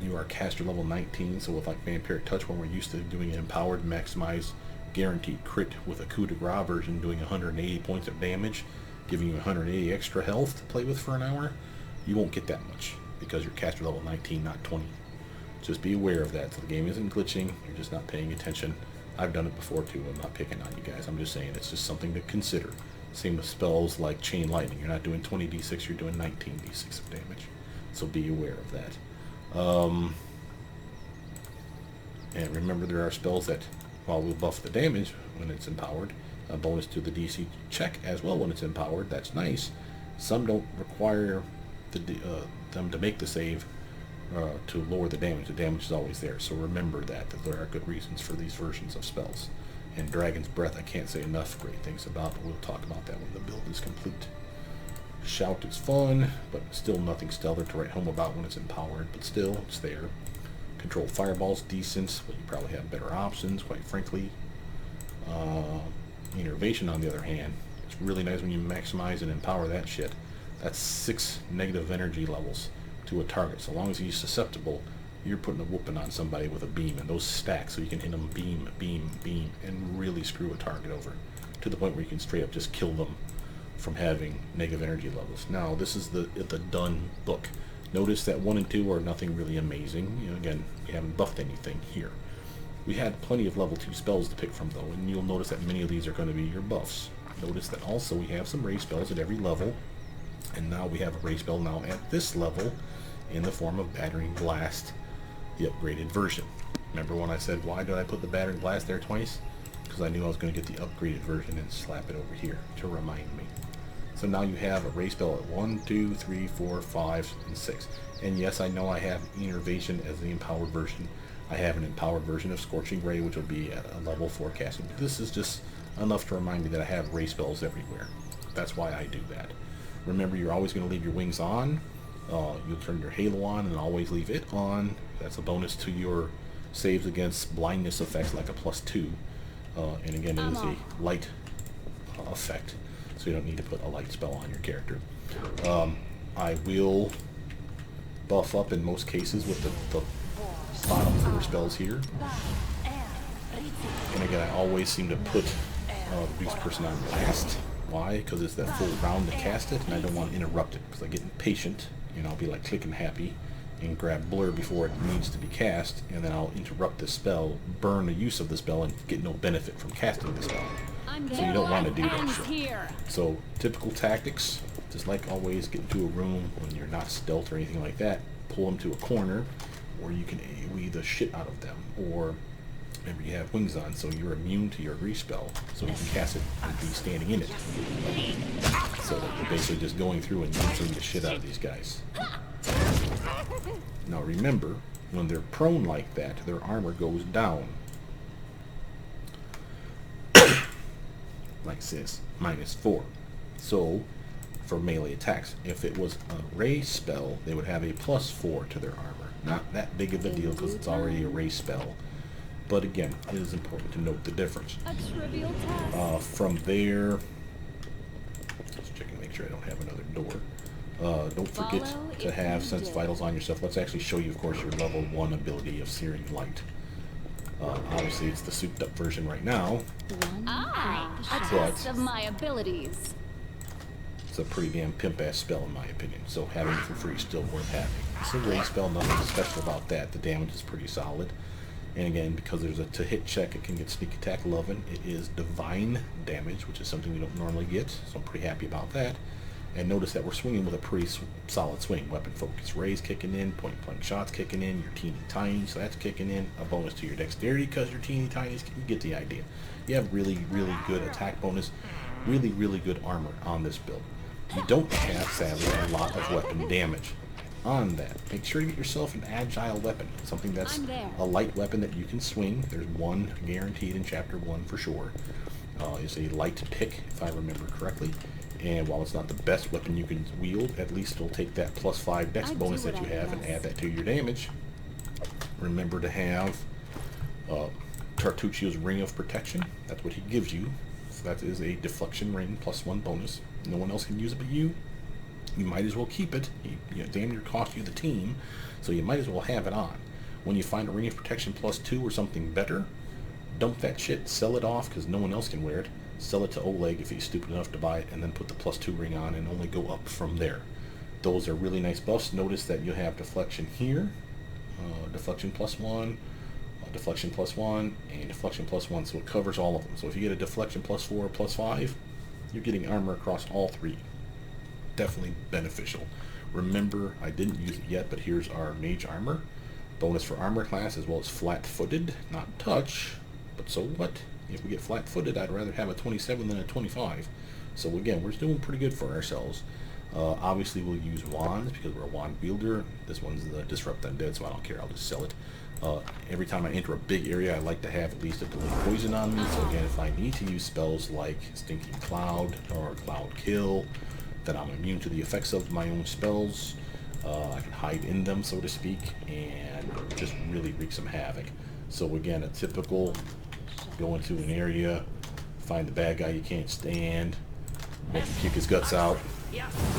you are caster level 19, so with like Vampiric Touch, when we're used to doing an empowered, maximize, guaranteed crit with a coup de grace version, doing 180 points of damage, giving you 180 extra health to play with for an hour, you won't get that much because you're caster level 19, not 20. Just be aware of that. So the game isn't glitching, you're just not paying attention. I've done it before too, I'm not picking on you guys, I'm just saying it's just something to consider. Same with spells like Chain Lightning. You're not doing 20 d6, you're doing 19 d6 of damage. So be aware of that. And remember, there are spells that, while we'll buff the damage when it's empowered, a bonus to the DC check as well when it's empowered. That's nice. Some don't require them to make the save to lower the damage. The damage is always there. So remember that there are good reasons for these versions of spells. And Dragon's Breath, I can't say enough great things about, but we'll talk about that when the build is complete. Shout is fun, but still nothing stellar to write home about when it's empowered, but still, it's there. Control Fireball's decent, but you probably have better options, quite frankly. Innervation, on the other hand, it's really nice when you maximize and empower that shit. That's 6 negative energy levels to a target. So long as he's susceptible, you're putting a whooping on somebody with a beam, and those stack so you can hit them beam, beam, beam, and really screw a target over to the point where you can straight up just kill them from having negative energy levels. Now, this is the done book. Notice that 1 and 2 are nothing really amazing. You know, again, we haven't buffed anything here. We had plenty of level 2 spells to pick from, though, and you'll notice that many of these are going to be your buffs. Notice that also we have some raise spells at every level, and now we have a raise spell now at this level in the form of Battering Blast the upgraded version. Remember when I said, why did I put the battered glass there twice? Because I knew I was going to get the upgraded version and slap it over here to remind me. So now you have a ray spell at 1, 2, 3, 4, 5, and 6. And yes, I know I have Innervation as the empowered version. I have an empowered version of Scorching Ray, which will be at a level 4 casting. This is just enough to remind me that I have ray spells everywhere. That's why I do that. Remember, you're always going to leave your wings on. You'll turn your halo on and always leave it on. That's a bonus to your saves against blindness effects, like a +2. And again, it is a light effect, so you don't need to put a light spell on your character. I will buff up in most cases with the bottom 4 spells here. And again, I always seem to put the Beast Person on last. Why? Because it's that full round to cast it, and I don't want to interrupt it, because I get impatient, and I'll be like clicking happy and grab Blur before it needs to be cast, and then I'll interrupt the spell, burn the use of the spell, and get no benefit from casting the spell. So you don't want to do that shit. So typical tactics, just like always, get into a room when you're not stealth or anything like that, pull them to a corner, or you can AoE the shit out of them, or remember you have wings on, so you're immune to your respell, so you can cast it and be standing in it. So that you're basically just going through and using the shit out of these guys. Now remember, when they're prone like that, their armor goes down. Like this, -4. So, for melee attacks, if it was a ray spell, they would have a +4 to their armor. Not that big of a deal because it's already a ray spell. But again, it is important to note the difference. From there, let's check and make sure I don't have another door. Don't forget to have Sense Vitals on yourself. Let's actually show you, of course, your level 1 ability of Searing Light. Obviously, it's the souped up version right now. A test of my abilities. It's a pretty damn pimp-ass spell, in my opinion. So having it for free is still worth having. It's a ray spell, nothing special about that. The damage is pretty solid. And again, because there's a to-hit check, it can get sneak attack 11. It is divine damage, which is something we don't normally get, so I'm pretty happy about that. And notice that we're swinging with a pretty solid swing. Weapon focus rays kicking in, point blank shots kicking in, your teeny tiny, so that's kicking in. A bonus to your dexterity because your teeny tinies, you get the idea. You have really, really good attack bonus, really, really good armor on this build. You don't have, sadly, a lot of weapon damage on that. Make sure you get yourself an agile weapon, something that's a light weapon that you can swing. There's one guaranteed in Chapter 1 for sure. It's a light pick, if I remember correctly. And while it's not the best weapon you can wield, at least it'll take that +5 dex bonus that you have and add that to your damage. Remember to have Tartuccio's Ring of Protection. That's what he gives you. So that is a deflection ring, +1 bonus. No one else can use it but you. You might as well keep it. Damn near cost you the team, so you might as well have it on. When you find a Ring of Protection +2 or something better, dump that shit, sell it off because no one else can wear it. Sell it to Oleg if he's stupid enough to buy it, and then put the +2 ring on and only go up from there. Those are really nice buffs. Notice that you have deflection here, deflection +1, deflection +1, and deflection +1, so it covers all of them. So if you get a deflection +4, +5, you're getting armor across all 3. Definitely beneficial. Remember, I didn't use it yet, but here's our mage armor. Bonus for armor class, as well as flat-footed, not touch, but so what? If we get flat-footed, I'd rather have a 27 than a 25. So again, we're doing pretty good for ourselves. Obviously, we'll use wands because we're a wand wielder. This one's the Disrupt Undead, so I don't care. I'll just sell it. Every time I enter a big area, I like to have at least a delay poison on me. So again, if I need to use spells like Stinking Cloud or Cloud Kill, that I'm immune to the effects of my own spells, I can hide in them, so to speak, and just really wreak some havoc. So again, a typical go into an area, find the bad guy you can't stand, make him kick his guts out.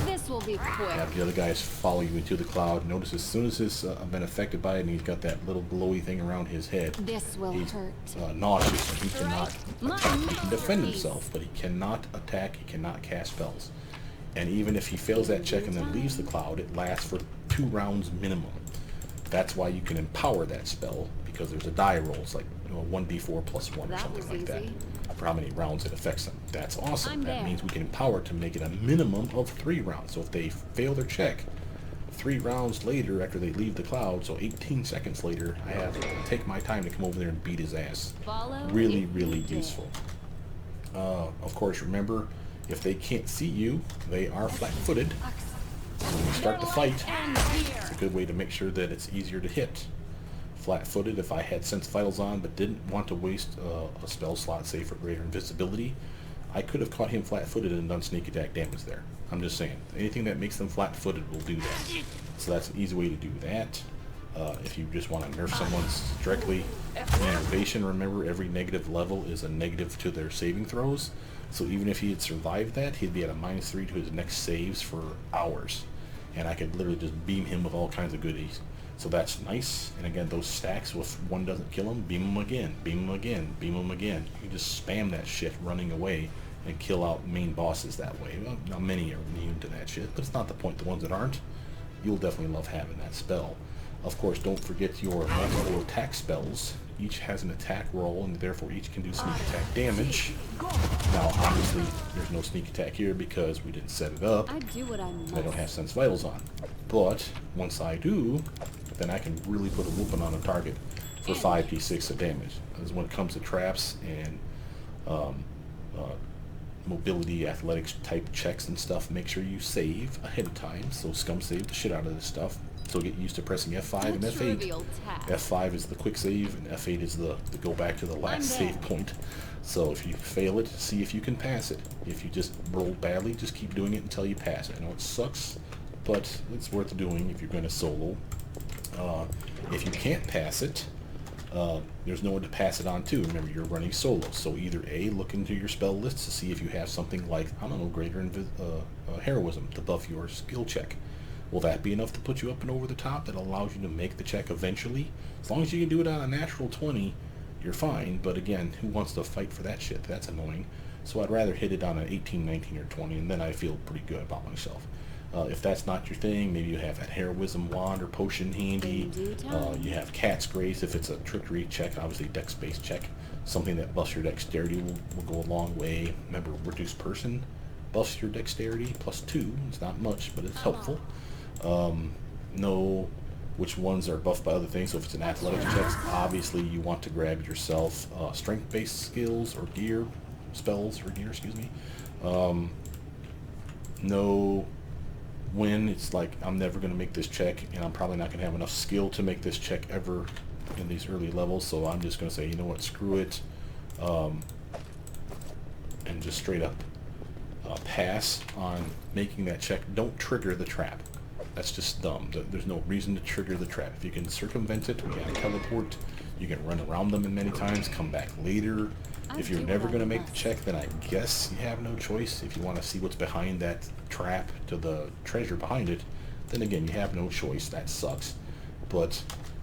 This will be quick. Have the other guys follow you into the cloud. Notice as soon as he's been affected by it, and he's got that little glowy thing around his head, This will he's hurt. nauseous. He cannot attack. He can defend himself, but he cannot attack. He cannot cast spells. And even if he fails that check and then leaves the cloud, it lasts for 2 rounds minimum. That's why you can empower that spell, because there's a die roll. It's like 1d4 +1 or something like that for how many rounds it affects them. That's awesome. That means we can empower it to make it a minimum of 3 rounds. So if they fail their check, 3 rounds later, after they leave the cloud, so 18 seconds later, I have to take my time to come over there and beat his ass. Really, really useful. Of course, remember, if they can't see you, they are flat-footed. When you start the fight, it's a good way to make sure that it's easier to hit. Flat-footed, if I had Sense Vitals on but didn't want to waste a spell slot, say for greater invisibility, I could have caught him flat-footed and done sneak attack damage there. I'm just saying, anything that makes them flat-footed will do that. So that's an easy way to do that. If you just want to nerf someone directly in innovation, remember every negative level is a negative to their saving throws. So even if he had survived that, he'd be at a -3 to his next saves for hours. And I could literally just beam him with all kinds of goodies. So that's nice. And again, those stacks, if one doesn't kill him, beam him again, beam him again, beam him again. You can just spam that shit running away and kill out main bosses that way. Well, not many are immune to that shit, but it's not the point. The ones that aren't, you'll definitely love having that spell. Of course, don't forget your multiple attack spells. Each has an attack roll, and therefore each can do sneak attack damage. Now, obviously, there's no sneak attack here because we didn't set it up. I do what I must. I don't have Sense Vitals on. But once I do, then I can really put a whooping on a target for 5d6 of damage. This is when it comes to traps and mobility, athletics type checks and stuff. Make sure you save ahead of time. So scum save the shit out of this stuff. So get used to pressing F5 and F8. F5 is the quick save, and F8 is the go back to the last save point. So if you fail it, see if you can pass it. If you just roll badly, just keep doing it until you pass it. I know it sucks, but it's worth doing if you're going to solo. If you can't pass it, there's no one to pass it on to. Remember, you're running solo. So either A, look into your spell list to see if you have something like, I don't know, greater heroism to buff your skill check. Will that be enough to put you up and over the top that allows you to make the check eventually? As long as you can do it on a natural 20, you're fine. But again, who wants to fight for that shit? That's annoying. So I'd rather hit it on an 18, 19, or 20, and then I feel pretty good about myself. If that's not your thing, maybe you have that heroism wand or potion handy. You have Cat's Grace if it's a trickery check, obviously dex-based check. Something that buffs your dexterity will go a long way. Remember, reduced person buffs your dexterity +2. It's not much, but it's helpful. Know which ones are buffed by other things. So if it's an athletics check, obviously you want to grab yourself strength-based skills or gear, spells or gear, excuse me. Know when it's like, I'm never going to make this check, and I'm probably not going to have enough skill to make this check ever in these early levels, so I'm just going to say, you know what, screw it, and just straight up pass on making that check. Don't trigger the trap. That's just dumb. There's no reason to trigger the trap. If you can circumvent it, we can teleport, you can run around them many times, come back later. If you're never going to make the check, then I guess you have no choice. If you want to see what's behind that trap to the treasure behind it, then again, you have no choice. That sucks. But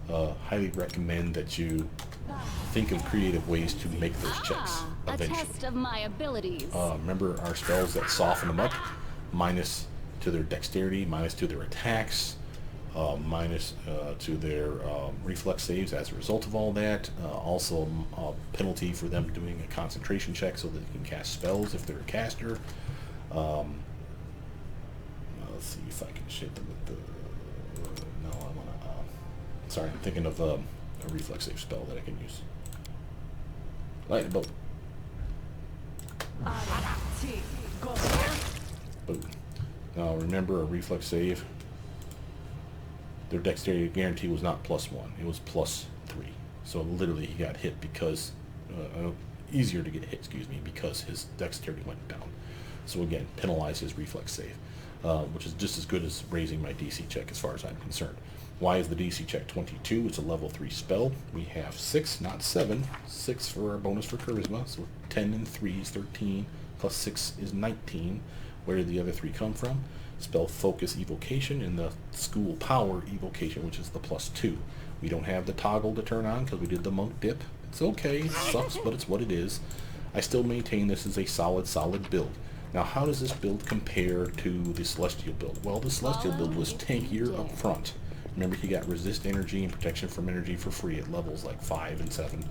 highly recommend that you think of creative ways to make those checks eventually. A test of my abilities. Remember our spells that soften them up, minus to their dexterity, minus to their attacks, minus to their reflex saves as a result of all that. Also a penalty for them doing a concentration check so that they can cast spells if they're a caster. Let's see if I can shit them with the... no, I want to... sorry, I'm thinking of a reflex save spell that I can use. Lightning bolt. Boom. Now remember, a reflex save, their dexterity guarantee was not +1, it was +3. So literally he got hit because, easier to get hit, excuse me, because his dexterity went down. So again, penalize his reflex save, which is just as good as raising my DC check as far as I'm concerned. Why is the DC check 22? It's a level 3 spell. We have 6, not 7. 6 for our bonus for charisma, so 10 and 3 is 13, plus 6 is 19. Where did the other 3 come from? Spell focus evocation and the school power evocation, which is the +2. We don't have the toggle to turn on because we did the monk dip. It's okay, it sucks, but it's what it is. I still maintain this is a solid build. Now, how does this build compare to the Celestial build? Well, the Celestial build was tankier up front. Remember, he got resist energy and protection from energy for free at levels like 5 and 7.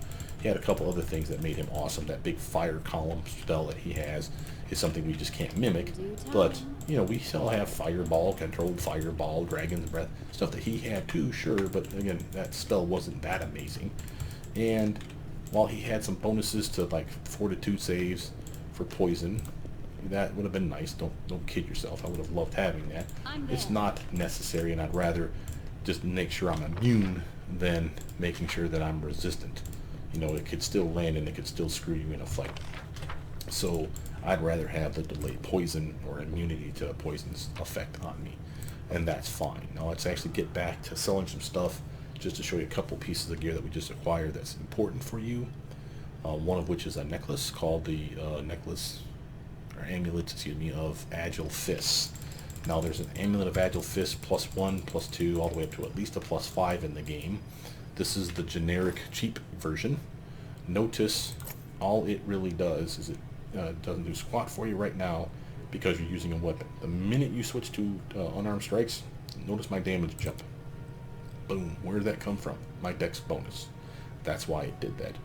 He had a couple other things that made him awesome. That big fire column spell that he has is something we just can't mimic. But, you know, we still have fireball, controlled fireball, dragon's breath, stuff that he had too, sure, but again, that spell wasn't that amazing. And while he had some bonuses to like fortitude saves for poison, that would have been nice. Don't kid yourself. I would have loved having that. It's not necessary, and I'd rather just make sure I'm immune than making sure that I'm resistant. You know, it could still land and it could still screw you in a fight. So I'd rather have the delayed poison or immunity to a poison's effect on me, and that's fine. Now let's actually get back to selling some stuff, just to show you a couple pieces of gear that we just acquired that's important for you. One of which is a necklace called the necklace, or amulet, excuse me, of Agile Fists. Now there's an amulet of Agile Fists +1, +2, all the way up to at least a +5 in the game. This is the generic cheap version. Notice all it really does is it doesn't do squat for you right now because you're using a weapon. The minute you switch to unarmed strikes, notice my damage jump. Boom. Where did that come from? My dex bonus. That's why it did that.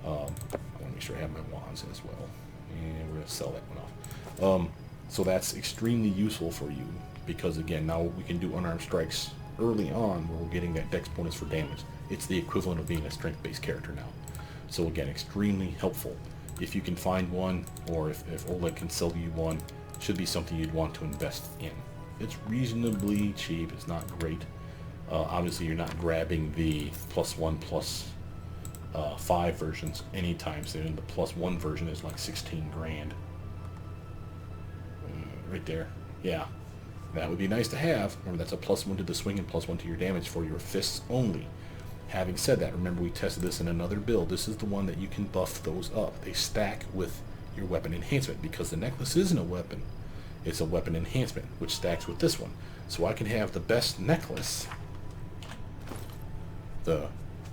I want to make sure I have my wands as well. And we're going to sell that one off. So that's extremely useful for you because, again, now we can do unarmed strikes early on where we're getting that dex bonus for damage. It's the equivalent of being a strength-based character now. So, again, extremely helpful. If you can find one, or if Oleg can sell you one, it should be something you'd want to invest in. It's reasonably cheap. It's not great. Obviously, you're not grabbing the +1, +5 versions anytime soon. The +1 version is like 16 grand. Right there. Yeah. That would be nice to have. Remember, that's a +1 to the swing and +1 to your damage for your fists only. Having said that, remember we tested this in another build. This is the one that you can buff those up. They stack with your weapon enhancement because the necklace isn't a weapon. It's a weapon enhancement, which stacks with this one. So I can have the best necklace, the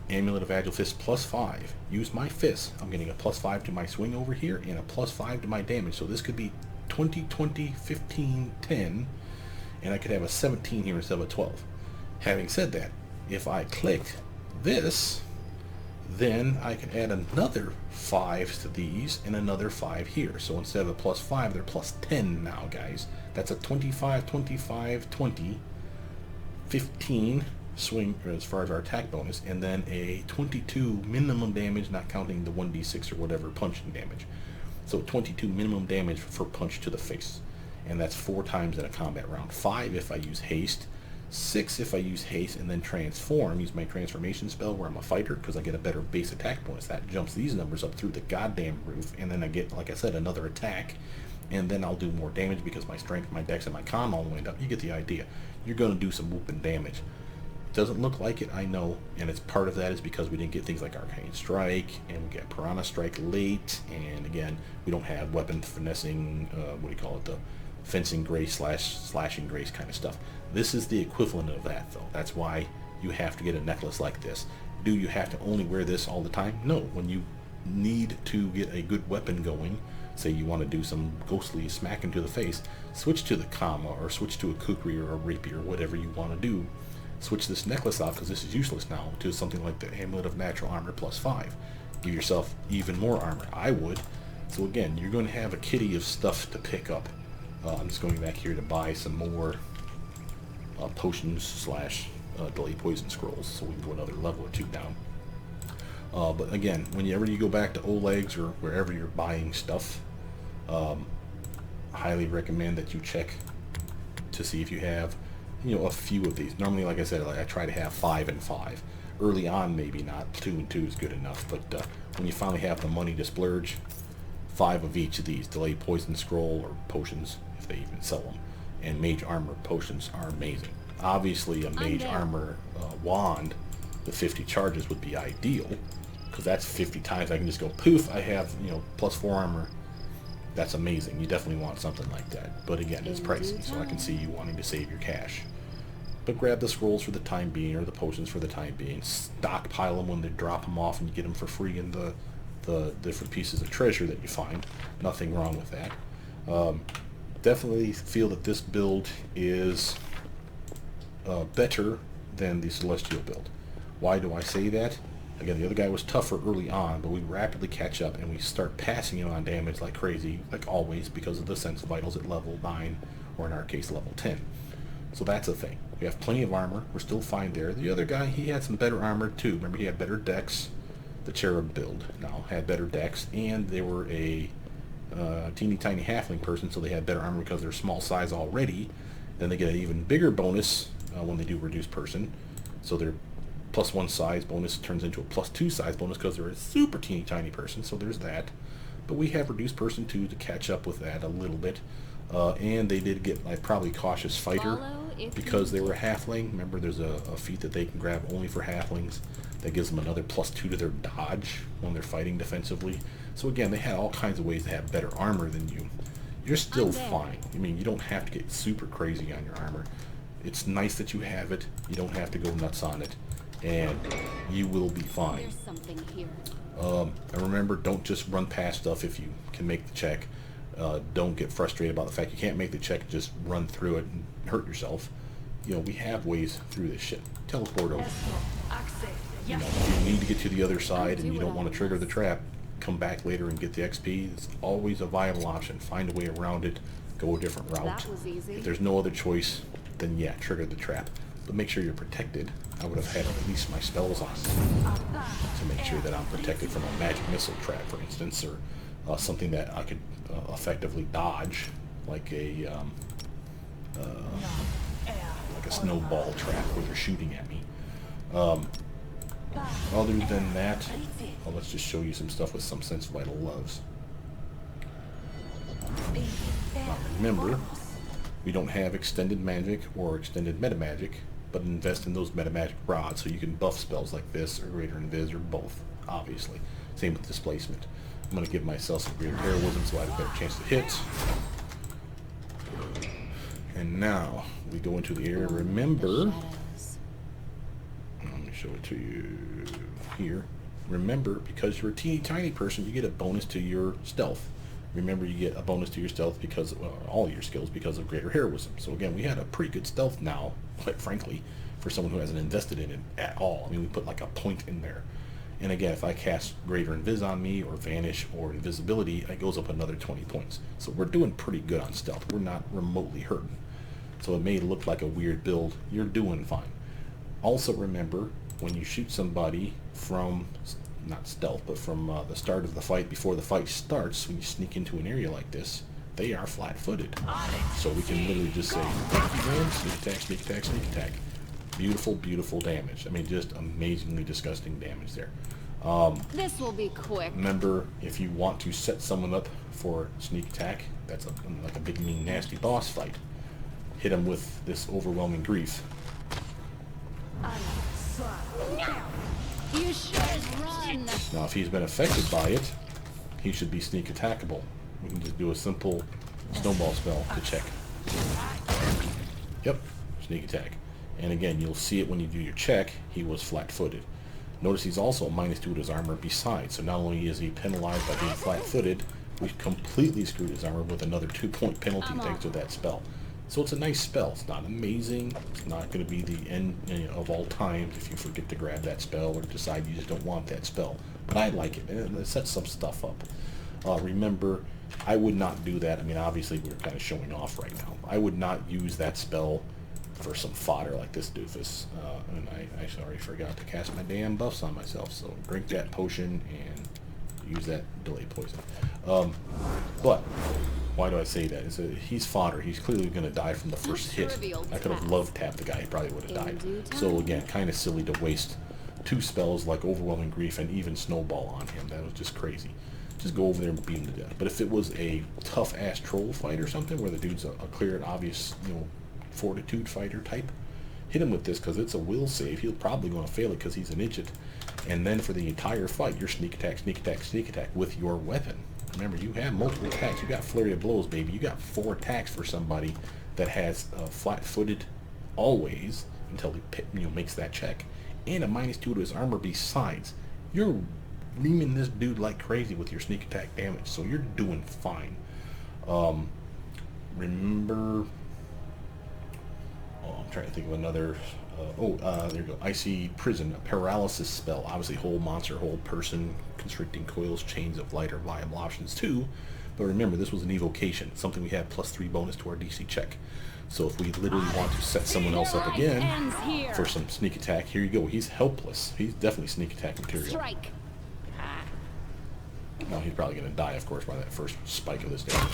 Amulet of Agile Fist +5. Use my fist. I'm getting a +5 to my swing over here and a +5 to my damage. So this could be 20, 20, 15, 10, and I could have a 17 here instead of a 12. Having said that, if I click this, then I can add another 5 to these and another 5 here. So instead of a +5, they're +10 now, guys. That's a 25, 25, 20, 15 swing as far as our attack bonus, and then a 22 minimum damage, not counting the 1d6 or whatever punching damage. So 22 minimum damage for punch to the face, and that's 4 times in a combat round. 5 if I use haste, 6 if I use haste and then transform, use my transformation spell where I'm a fighter because I get a better base attack bonus. That jumps these numbers up through the goddamn roof, and then I get, like I said, another attack, and then I'll do more damage because my strength, my dex, and my con all went up. You get the idea. You're going to do some whooping damage. Doesn't look like it, I know, and it's part of that is because we didn't get things like Arcane Strike, and we get Piranha Strike late, and again, we don't have weapon finessing, the fencing grace / slashing grace kind of stuff. This is the equivalent of that, though. That's why you have to get a necklace like this. Do you have to only wear this all the time? No. When you need to get a good weapon going, say you want to do some ghostly smack into the face, switch to the Kama, or switch to a kukri or a rapier, whatever you want to do. Switch this necklace out because this is useless now to something like the Amulet of Natural Armor +5. Give yourself even more armor. I would. So again, you're going to have a kitty of stuff to pick up. I'm just going back here to buy some more potions / delay poison scrolls, so we can go another level or 2 down. But again, whenever you go back to Oleg's or wherever you're buying stuff, I highly recommend that you check to see if you have, a few of these. Normally, like I said, I try to have 5 and 5. Early on, maybe not. 2 and 2 is good enough, but when you finally have the money to splurge, 5 of each of these. Delay poison scroll or potions, if they even sell them. And mage armor potions are amazing. Obviously, a mage armor wand with 50 charges would be ideal, because that's 50 times I can just go poof, I have, +4 armor. That's amazing. You definitely want something like that. But again, it's pricey, so I can see you wanting to save your cash. But grab the scrolls for the time being, or the potions for the time being. Stockpile them when they drop them off, and you get them for free in the different pieces of treasure that you find. Nothing wrong with that. Definitely feel that this build is better than the Celestial build. Why do I say that? Again, the other guy was tougher early on, but we rapidly catch up and we start passing him on damage like crazy, like always, because of the sense vitals at level 9, or in our case, level 10. So that's a thing. We have plenty of armor. We're still fine there. The other guy, he had some better armor too. Remember, he had better dex. The cherub build now had better dex, and they were a teeny tiny halfling person, so they had better armor because they're small size already. Then they get an even bigger bonus when they do reduce person. So their +1 size bonus turns into a +2 size bonus because they're a super teeny tiny person. So there's that. But we have reduced person too to catch up with that a little bit. And they did get like probably cautious fighter because they were halfling. Remember, there's a feat that they can grab only for halflings that gives them another +2 to their dodge when they're fighting defensively. So again, they had all kinds of ways to have better armor than you. You're still fine. I mean, you don't have to get super crazy on your armor. It's nice that you have it. You don't have to go nuts on it, and you will be fine. There's something here. And remember, don't just run past stuff if you can make the check. Don't get frustrated about the fact you can't make the check. Just run through it and hurt yourself. You know, we have ways through this shit. Teleport over. You know, if you need to get to the other side and you don't want to trigger the trap, come back later and get the XP. It's always a viable option. Find a way around it. Go a different route. That was easy. If there's no other choice, then yeah, trigger the trap. But make sure you're protected. I would have had at least my spells on to make sure that I'm protected from a magic missile trap, for instance, or something that I could effectively dodge, like a snowball trap where they're shooting at me. Other than that, let's just show you some stuff with some sense vital loves. Now remember, we don't have extended magic or extended meta magic, but invest in those meta magic rods so you can buff spells like this or greater invis or both, obviously. Same with displacement. I'm going to give myself some greater heroism so I have a better chance to hit. And now we go into the area. Remember, let me show it to you here. Remember, because you're a teeny tiny person, you get a bonus to your stealth. Remember, you get a bonus to your stealth because, well, all your skills because of greater heroism. So again, we had a pretty good stealth now, quite frankly, for someone who hasn't invested in it at all. I mean, we put like a point in there. And again, if I cast greater invis on me, or vanish, or invisibility, it goes up another 20 points. So we're doing pretty good on stealth. We're not remotely hurting. So it may look like a weird build. You're doing fine. Also remember, when you shoot somebody from, not stealth, but from the start of the fight, before the fight starts, when you sneak into an area like this, they are flat-footed. So we can literally just say, thank you, man, sneak attack, sneak attack, sneak attack. Beautiful, beautiful damage. I mean, just amazingly disgusting damage there. This will be quick. Remember, if you want to set someone up for sneak attack, that's like a big, mean, nasty boss fight. Hit him with this overwhelming grief. You should run. Now, if he's been affected by it, he should be sneak attackable. We can just do a simple snowball spell to check. Yep, sneak attack. And again, you'll see it when you do your check. He was flat-footed. Notice he's also a -2 to his armor besides. So not only is he penalized by being flat-footed, we completely screwed his armor with another 2-point penalty thanks to that spell. So it's a nice spell. It's not amazing. It's not going to be the end of all time if you forget to grab that spell or decide you just don't want that spell. But I like it. It sets some stuff up. Remember, I would not do that. I mean, obviously we're kind of showing off right now. I would not use that spell for some fodder like this doofus. And I already forgot to cast my damn buffs on myself. So drink that potion and use that delay poison. But why do I say that? He's fodder. He's clearly going to die from the first hit. I could have love tapped the guy. He probably would have died. So again, kind of silly to waste 2 spells like Overwhelming Grief and even Snowball on him. That was just crazy. Just go over there and beat him to death. But if it was a tough-ass troll fight or something where the dude's a clear and obvious, fortitude fighter type, hit him with this because it's a will save. He'll probably going to fail it because he's an idiot. And then for the entire fight, you're sneak attack, sneak attack, sneak attack with your weapon. Remember, you have multiple attacks. You got flurry of blows, baby. You got 4 attacks for somebody that has flat-footed always until he makes that check, and a -2 to his armor besides. You're reaming this dude like crazy with your sneak attack damage, so you're doing fine. Remember, I'm trying to think of another There you go. Icy Prison, a paralysis spell. Obviously, hold monster, hold person, constricting coils, chains of light are viable options too. But remember, this was an evocation, something we have +3 bonus to our DC check. So if we literally want to set someone else up again for some sneak attack, here you go. He's helpless. He's definitely sneak attack material. Strike. Now he's probably going to die, of course, by that first spike of this damage.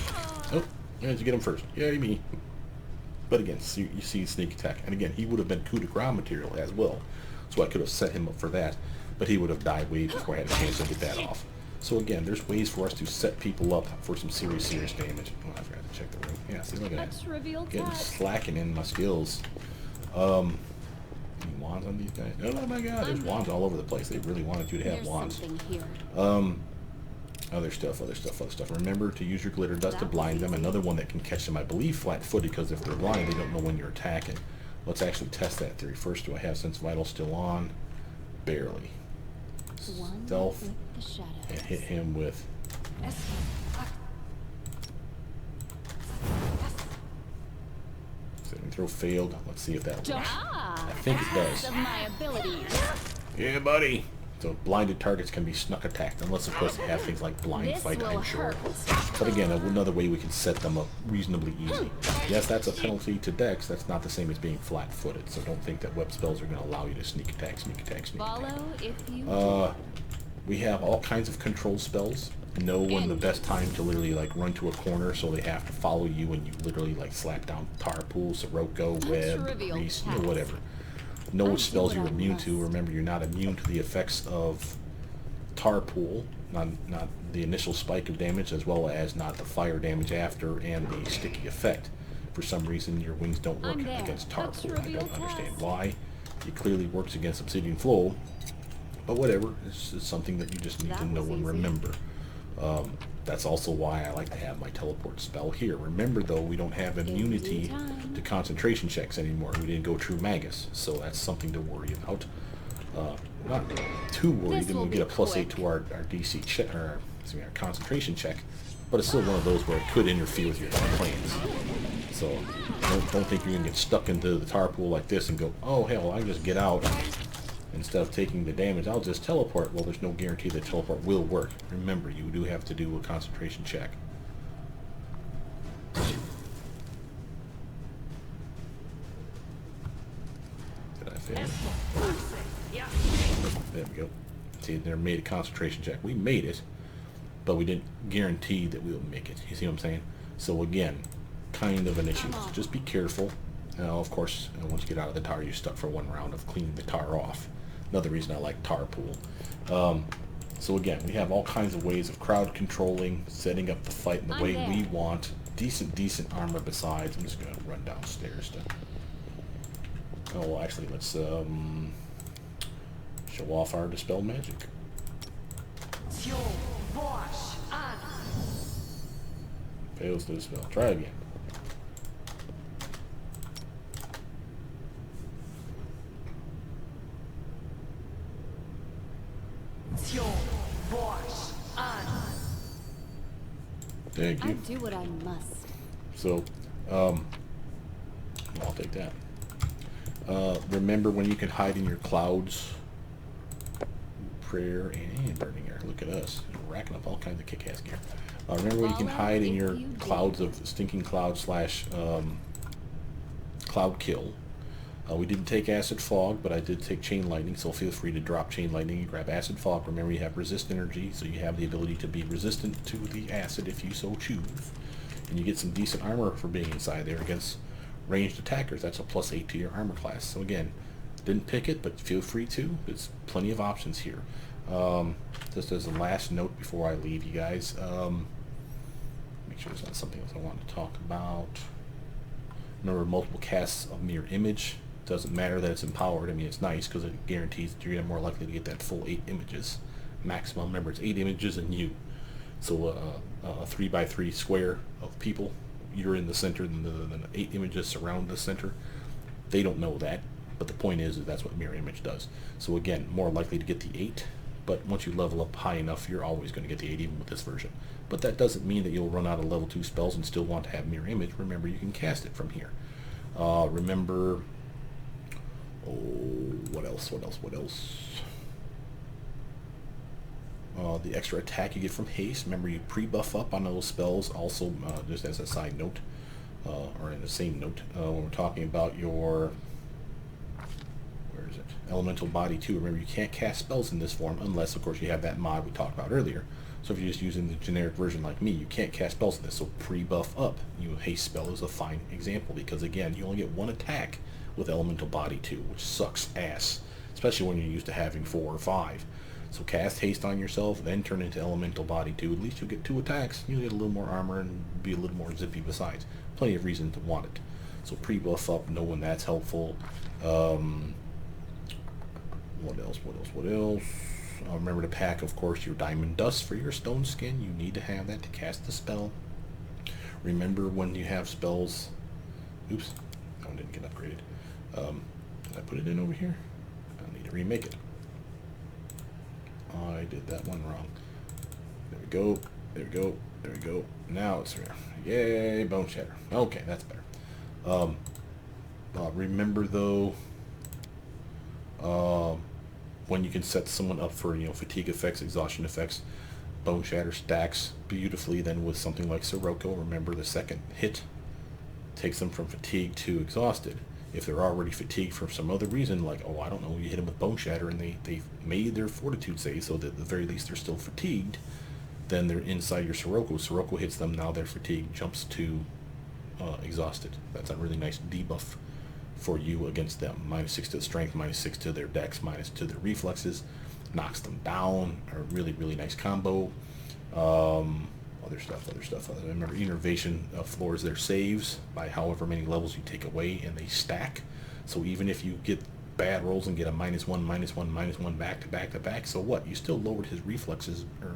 Oh, yeah, you get him first. Yay me. But again, you see sneak attack. And again, he would have been coup de grace material as well. So I could have set him up for that. But he would have died way before I had a chance to get that off. So again, there's ways for us to set people up for some serious damage. Oh, I forgot to check the room. Yeah, see, look at that. Getting slacking in my skills. Any wands on these guys? Oh my god, there's wands all over the place. They really wanted you to have wands. Other stuff. Remember to use your glitter dust to blind them. Another one that can catch them, I believe, flat-footed, because if they're blind, they don't know when you're attacking. Let's actually test that theory. First, do I have Sense Vital still on? Barely. Stealth, and hit him with... Saving throw failed. Let's see if that works. I think it does. Yeah, buddy! So blinded targets can be snuck attacked, unless of course they have things like blind fight, I'm sure. But again, another way we can set them up reasonably easy. Yes, that's a penalty to dex. That's not the same as being flat-footed. So don't think that web spells are going to allow you to sneak attack. We have all kinds of control spells. Know when the best time to literally like run to a corner, so they have to follow you, and you literally like slap down tar pool, Sirocco, web, grease, you know, whatever. Know which spells you're immune to. Remember, you're not immune to the effects of tar pool, not the initial spike of damage, as well as not the fire damage after and the sticky effect. For some reason, your wings don't work against tar pool. I don't understand why. It clearly works against Obsidian Flow, but whatever. It's something that you just need to know and remember. That's also why I like to have my teleport spell here. Remember, though, we don't have immunity to concentration checks anymore. We didn't go True Magus, so that's something to worry about. Not too worried, and we'll get a +8 to our DC check, or excuse me, our concentration check, but it's still one of those where it could interfere with your plans. So don't think you're gonna get stuck into the tar pool like this and go, oh hell, I can just get out. Instead of taking the damage, I'll just teleport. Well, there's no guarantee that teleport will work. Remember, you do have to do a concentration check. Did I fail? There we go. See, they made a concentration check. We made it, but we didn't guarantee that we would make it. You see what I'm saying? So again, kind of an issue. So just be careful. Now, of course, once you get out of the tar, you're stuck for one round of cleaning the tar off. Another reason I like tar pool. So again, we have all kinds of ways of crowd controlling, setting up the fight in the way we want. Decent armor besides. I'm just going to run downstairs to... Oh, well, actually, let's show off our Dispel Magic. Fails to dispel. Try again. Thank you. I do what I must. So, I'll take that. Remember when you can hide in your clouds? Prayer and burning air. Look at us. We're racking up all kinds of kick-ass gear. Remember when you can hide in your clouds of stinking cloud slash cloud kill. We didn't take acid fog, but I did take chain lightning, so feel free to drop chain lightning and grab acid fog. Remember, you have resist energy, so you have the ability to be resistant to the acid if you so choose. And you get some decent armor for being inside there against ranged attackers. That's a +8 to your armor class. So again, didn't pick it, but feel free to. There's plenty of options here. Just as a last note before I leave you guys, make sure there's not something else I want to talk about. Remember, multiple casts of mirror image. Doesn't matter that it's empowered. I mean, it's nice because it guarantees that you're more likely to get that full 8 images maximum. Remember, it's 8 images and you. So a 3x3 square of people, you're in the center, and then 8 images surround the center. They don't know that, but the point is that's what mirror image does. So again, more likely to get the 8, but once you level up high enough, you're always going to get the 8 even with this version. But that doesn't mean that you'll run out of level 2 spells and still want to have mirror image. Remember, you can cast it from here. Remember, Oh, what else? What else? What else? The extra attack you get from haste. Remember, you pre-buff up on those spells. Also, just as a side note, or in the same note, when we're talking about your, where is it? Elemental body 2. Remember, you can't cast spells in this form unless, of course, you have that mod we talked about earlier. So if you're just using the generic version like me, you can't cast spells in this. So pre-buff up. Haste spell is a fine example because, again, you only get one attack with Elemental Body 2, which sucks ass, especially when you're used to having 4 or 5. So cast haste on yourself, then turn into Elemental Body 2. At least you'll get 2 attacks. You'll get a little more armor and be a little more zippy besides. Plenty of reason to want it. So pre-buff up, know when that's helpful. What else? What else? What else? Remember to pack, of course, your Diamond Dust for your Stone Skin. You need to have that to cast the spell. Remember when you have spells... Oops, that one didn't get upgraded. Did I put it in over here? I need to remake it. I did that one wrong. There we go. There we go. There we go. Now it's rare. Yay, Bone Shatter. Okay, that's better. Remember though, when you can set someone up for fatigue effects, exhaustion effects, Bone Shatter stacks beautifully. Then with something like Sirocco, remember the second hit takes them from fatigue to exhausted. If they're already fatigued for some other reason, like, oh, I don't know, you hit them with Bone Shatter and they made their fortitude save so that at the very least they're still fatigued, then they're inside your Sirocco. Sirocco hits them, now their fatigue jumps to exhausted. That's a really nice debuff for you against them. -6 to the strength, -6 to their dex, -2 to their reflexes. Knocks them down. A really, really nice combo. Other stuff. Remember, Innervation floors their saves by however many levels you take away, and they stack. So even if you get bad rolls and get a -1, -1, -1 back to back to back, so what? You still lowered his reflexes, or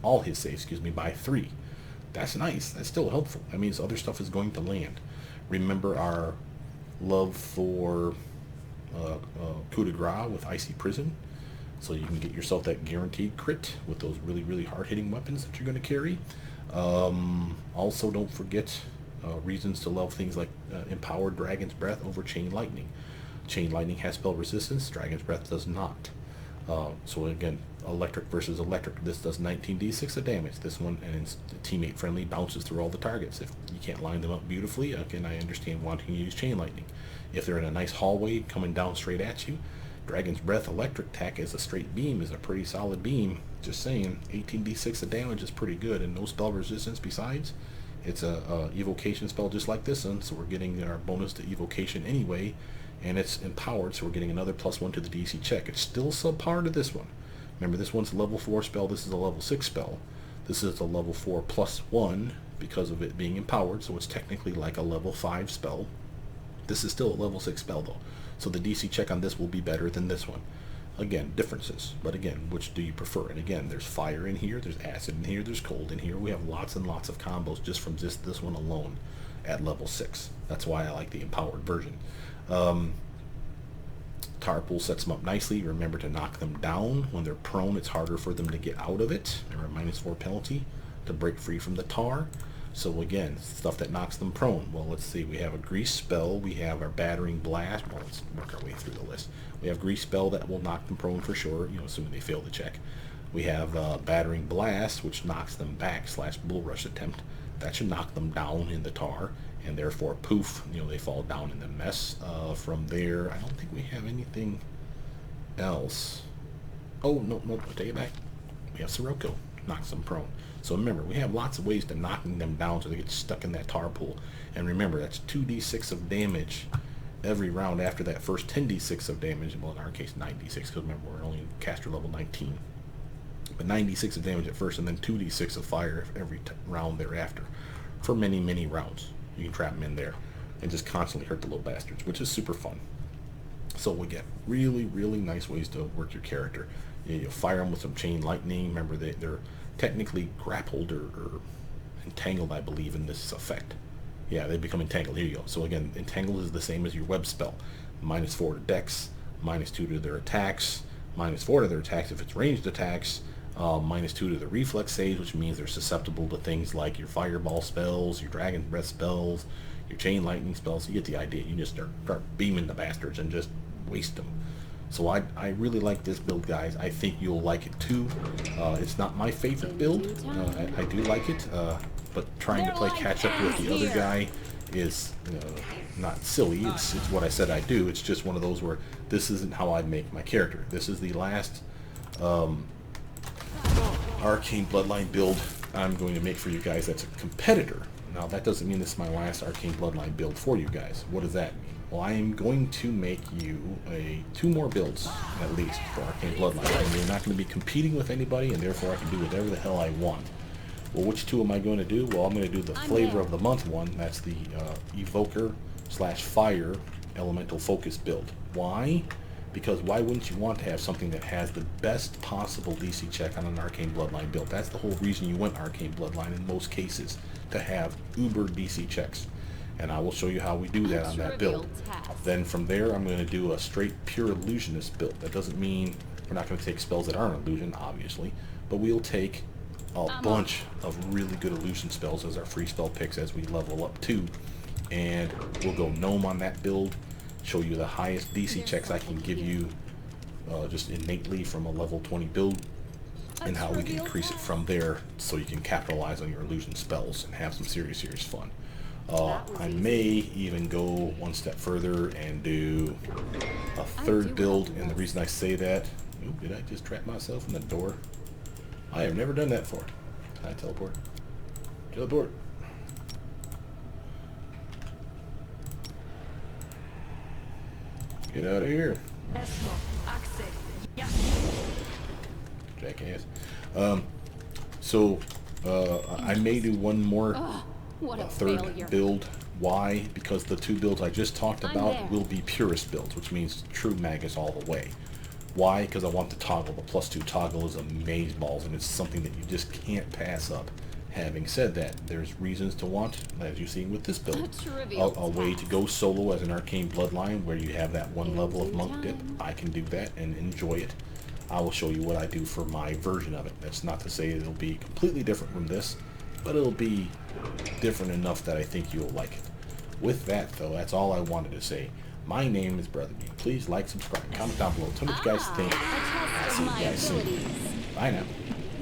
all his saves, excuse me, by 3. That's nice. That's still helpful. That means other stuff is going to land. Remember our love for coup de grace with Icy Prison. So you can get yourself that guaranteed crit with those really, really hard-hitting weapons that you're going to carry. Also, don't forget reasons to love things like Empowered Dragon's Breath over Chain Lightning. Chain Lightning has spell resistance. Dragon's Breath does not. So again, electric versus electric. This does 19d6 of damage. This one, and it's teammate friendly, bounces through all the targets. If you can't line them up beautifully, again, I understand wanting to use Chain Lightning. If they're in a nice hallway coming down straight at you, Dragon's Breath electric attack as a straight beam is a pretty solid beam. Just saying, 18d6 of damage is pretty good, and no spell resistance besides. It's a evocation spell just like this one, so we're getting our bonus to evocation anyway, and it's empowered, so we're getting another +1 to the DC check. It's still subpar to this one. Remember, this one's a level 4 spell, this is a level 6 spell. This is a level 4 +1 because of it being empowered, so it's technically like a level 5 spell. This is still a level 6 spell though, so the DC check on this will be better than this one. Again, differences, but again, which do you prefer? And again, there's fire in here, there's acid in here, there's cold in here. We have lots and lots of combos just from this one alone at level 6. That's why I like the empowered version. Tarpool sets them up nicely. Remember to knock them down. When they're prone, it's harder for them to get out of it. Remember, -4 penalty to break free from the tar. So again, stuff that knocks them prone. Well, let's see. We have a grease spell. We have our battering blast. Well, let's work our way through the list. We have grease spell that will knock them prone for sure, assuming they fail the check. We have battering blast, which knocks them back / bull rush attempt. That should knock them down in the tar, and therefore, poof, they fall down in the mess. From there, I don't think we have anything else. Oh, no, I take it back. We have Sirocco, knocks them prone. So remember, we have lots of ways to knocking them down so they get stuck in that tar pool. And remember, that's 2d6 of damage every round after that first 10d6 of damage. Well, in our case, 9d6, because remember, we're only caster level 19. But 9d6 of damage at first, and then 2d6 of fire every round thereafter. For many, many rounds. You can trap them in there and just constantly hurt the little bastards, which is super fun. So we get really, really nice ways to work your character. You fire them with some chain lightning. Remember, they're technically grappled or entangled, I believe, in this effect. Yeah, they become entangled. Here you go. So again, entangled is the same as your web spell. -4 to dex, -2 to their attacks, -4 to their attacks if it's ranged attacks, -2 to the reflex saves, which means they're susceptible to things like your fireball spells, your dragon breath spells, your chain lightning spells. You get the idea. You just start beaming the bastards and just waste them. So I really like this build, guys. I think you'll like it too. It's not my favorite build. I do like it, but trying to play catch up with the other guy is not silly. It's what I said I do. It's just one of those where this isn't how I make my character. This is the last Arcane Bloodline build I'm going to make for you guys that's a competitor. Now that doesn't mean this is my last Arcane Bloodline build for you guys. What does that mean? Well, I am going to make you two more builds, at least, for Arcane Bloodline. And you're not going to be competing with anybody, and therefore I can do whatever the hell I want. Well, which two am I going to do? Well, I'm going to do the Flavor of the Month one. That's the Evoker / Fire Elemental Focus build. Why? Because why wouldn't you want to have something that has the best possible DC check on an Arcane Bloodline build? That's the whole reason you went Arcane Bloodline in most cases, to have uber DC checks. And I will show you how we do that on that build. Then from there, I'm going to do a straight pure illusionist build. That doesn't mean we're not going to take spells that aren't illusion, obviously, but we'll take a bunch of really good illusion spells as our free spell picks as we level up too. And we'll go gnome on that build, show you the highest DC checks I can give you just innately from a level 20 build, and how we can increase it from there so you can capitalize on your illusion spells and have some serious fun. I may even go one step further and do a third build, and the reason I say that... Ooh, did I just trap myself in the door? I have never done that before. Can I teleport? Teleport! Get out of here! Jackass. I may do one more third build. Why? Because the two builds I just talked about will be purist builds, which means true Magus all the way. Why? Because I want the toggle. The +2 toggle is amazeballs, and it's something that you just can't pass up. Having said that, there's reasons to want, as you've seen with this build, a way to go solo as an Arcane Bloodline where you have that one level of monk dip. I can do that and enjoy it. I will show you what I do for my version of it. That's not to say it'll be completely different from this, but it'll be different enough that I think you'll like it. With that, though, that's all I wanted to say. My name is Brothermutant. Please like, subscribe, comment down below. Tell me what you guys think. I'll see you guys soon. Bye now.